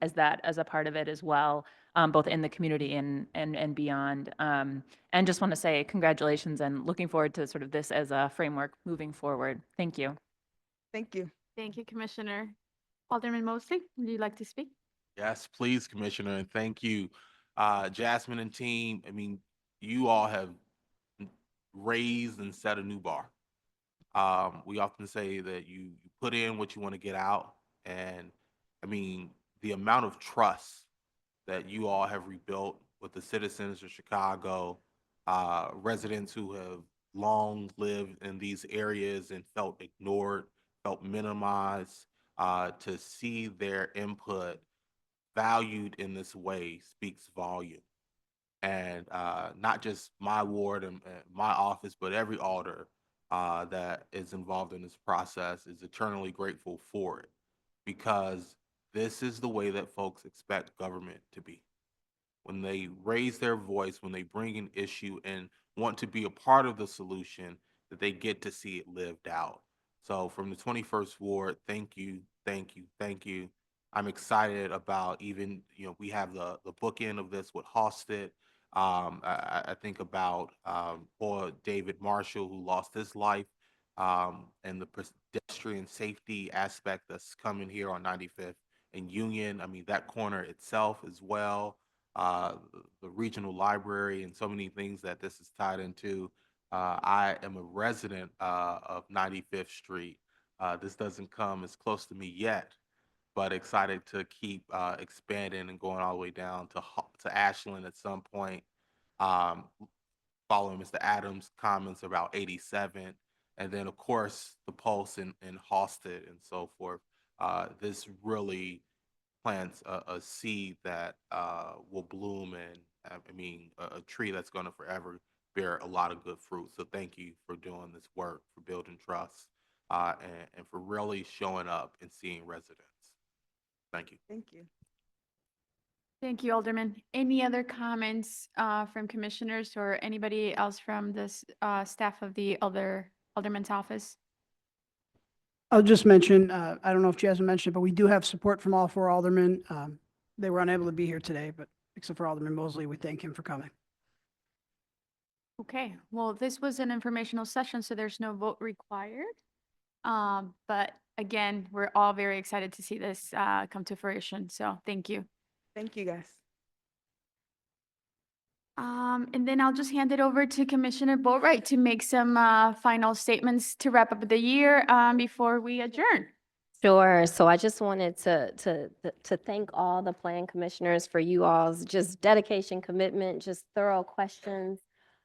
as a part of it as well, both in the community and beyond. And just want to say congratulations and looking forward to sort of this as a framework moving forward. Thank you. Thank you. Thank you, Commissioner. Alderman Mosley, would you like to speak? Yes, please, Commissioner, and thank you. Jasmine and team, I mean, you all have raised and set a new bar. We often say that you put in what you want to get out. And I mean, the amount of trust that you all have rebuilt with the citizens of Chicago, residents who have long lived in these areas and felt ignored, felt minimized, to see their input valued in this way speaks volume. And not just my ward and my office, but every alder that is involved in this process is eternally grateful for it, because this is the way that folks expect government to be. When they raise their voice, when they bring an issue and want to be a part of the solution, that they get to see it lived out. So from the 21st Ward, thank you, thank you, thank you. I'm excited about even, we have the bookend of this with Halsted. I think about poor David Marshall, who lost his life, and the pedestrian safety aspect that's coming here on 95th and Union. I mean, that corner itself as well, the regional library and so many things that this is tied into. I am a resident of 95th Street. This doesn't come as close to me yet, but excited to keep expanding and going all the way down to Ashland at some point, following Mr. Adams' comments about 87, and then of course the Pulse in Halsted and so forth. This really plants a seed that will bloom and I mean, a tree that's going to forever bear a lot of good fruit. So thank you for doing this work, for building trust, and for really showing up and seeing residents. Thank you. Thank you. Thank you, Alderman. Any other comments from commissioners or anybody else from the staff of the Alderman's office? I'll just mention, I don't know if Jasmine mentioned, but we do have support from all four aldermen. They were unable to be here today, but except for Alderman Mosley, we thank him for coming. Okay, well, this was an informational session, so there's no vote required. But again, we're all very excited to see this come to fruition, so thank you. Thank you, guys. And then I'll just hand it over to Commissioner Boatright to make some final statements to wrap up the year before we adjourn. Sure. So I just wanted to thank all the plan commissioners for you all's just dedication, commitment, just thorough questions.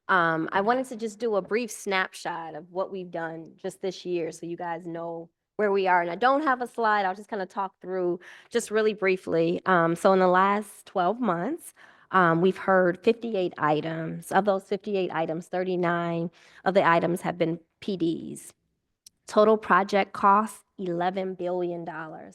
I wanted to just do a brief snapshot of what we've done just this year so you guys know where we are. And I don't have a slide. I'll just kind of talk through just really briefly. So in the last 12 months, we've heard 58 items. Of those 58 items, 39 of the items have been PDs. Total project cost, $11 billion.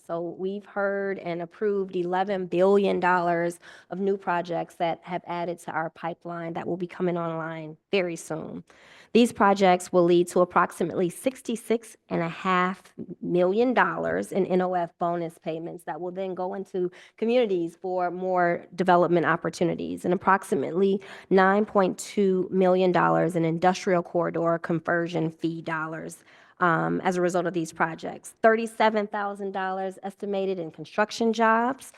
So we've heard and approved $11 billion of new projects that have added to our pipeline that will be coming online very soon. These projects will lead to approximately $66.5 million in NOF bonus payments that will then go into communities for more development opportunities, and approximately $9.2 million in industrial corridor conversion fee dollars. As a result of these projects, $37,000 estimated in construction jobs,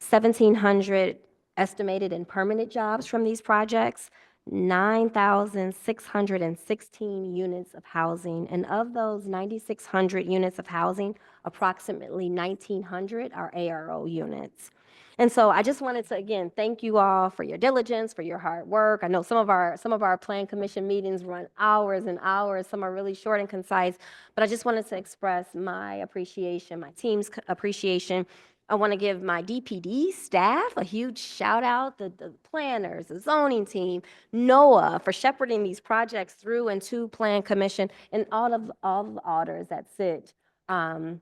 1,700 estimated in permanent jobs from these projects, 9,616 units of housing, and of those 9,600 units of housing, approximately 1,900 are ARO units. And so I just wanted to, again, thank you all for your diligence, for your hard work. I know some of our plan commission meetings run hours and hours. Some are really short and concise, but I just wanted to express my appreciation, my team's appreciation. I want to give my DPD staff a huge shout out, the planners, the zoning team, NOAA for shepherding these projects through and to Plan Commission, and all the auditors that sit and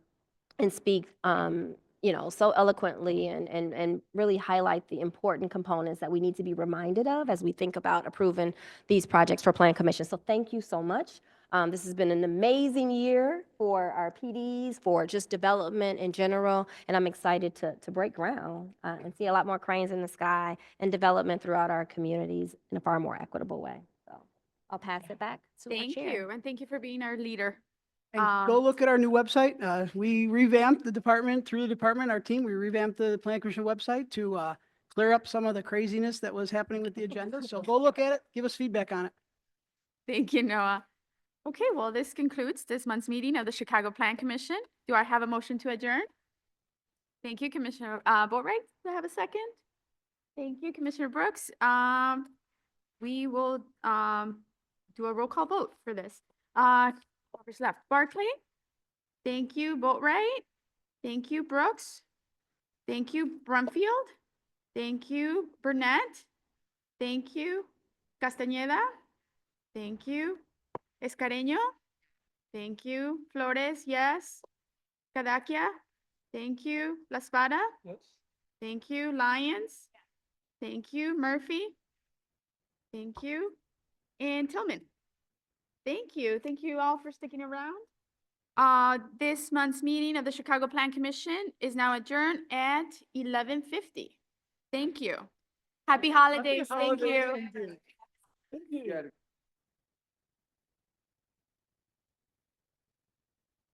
speak so eloquently and really highlight the important components that we need to be reminded of as we think about approving these projects for Plan Commission. So thank you so much. This has been an amazing year for our PDs, for just development in general, and I'm excited to break ground and see a lot more cranes in the sky and development throughout our communities in a far more equitable way. So I'll pass it back to our Thank chair. you, and thank you for being our leader. And go look at our new website. We revamped the department, through the department, our team, we revamped the Plan Commission website to clear up some of the craziness that was happening with the agenda. So go look at it, give us feedback on it. Thank you, Noah. Okay, well, this concludes this month's meeting of the Chicago Plan Commission. Do I have a motion to adjourn? Thank you, Commissioner Boatright. Do I have a second? Thank you, Commissioner Brooks. We will do a roll call vote for this. Whoever's left. Barclay? Thank you, Boatright. Thank you, Brooks. Thank you, Brumfield. Thank you, Burnett. Thank you, Castañeda. Thank you, Escareño. Thank you, Flores, yes. Cadaquia. Thank you, La Espada. Yes. Thank you, Lyons. Thank you, Murphy. Thank you, and Tillman. Thank you. Thank you all for sticking around. This month's meeting of the Chicago Plan Commission is now adjourned at 11:50. Thank you. Happy holidays. Thank you. Thank you.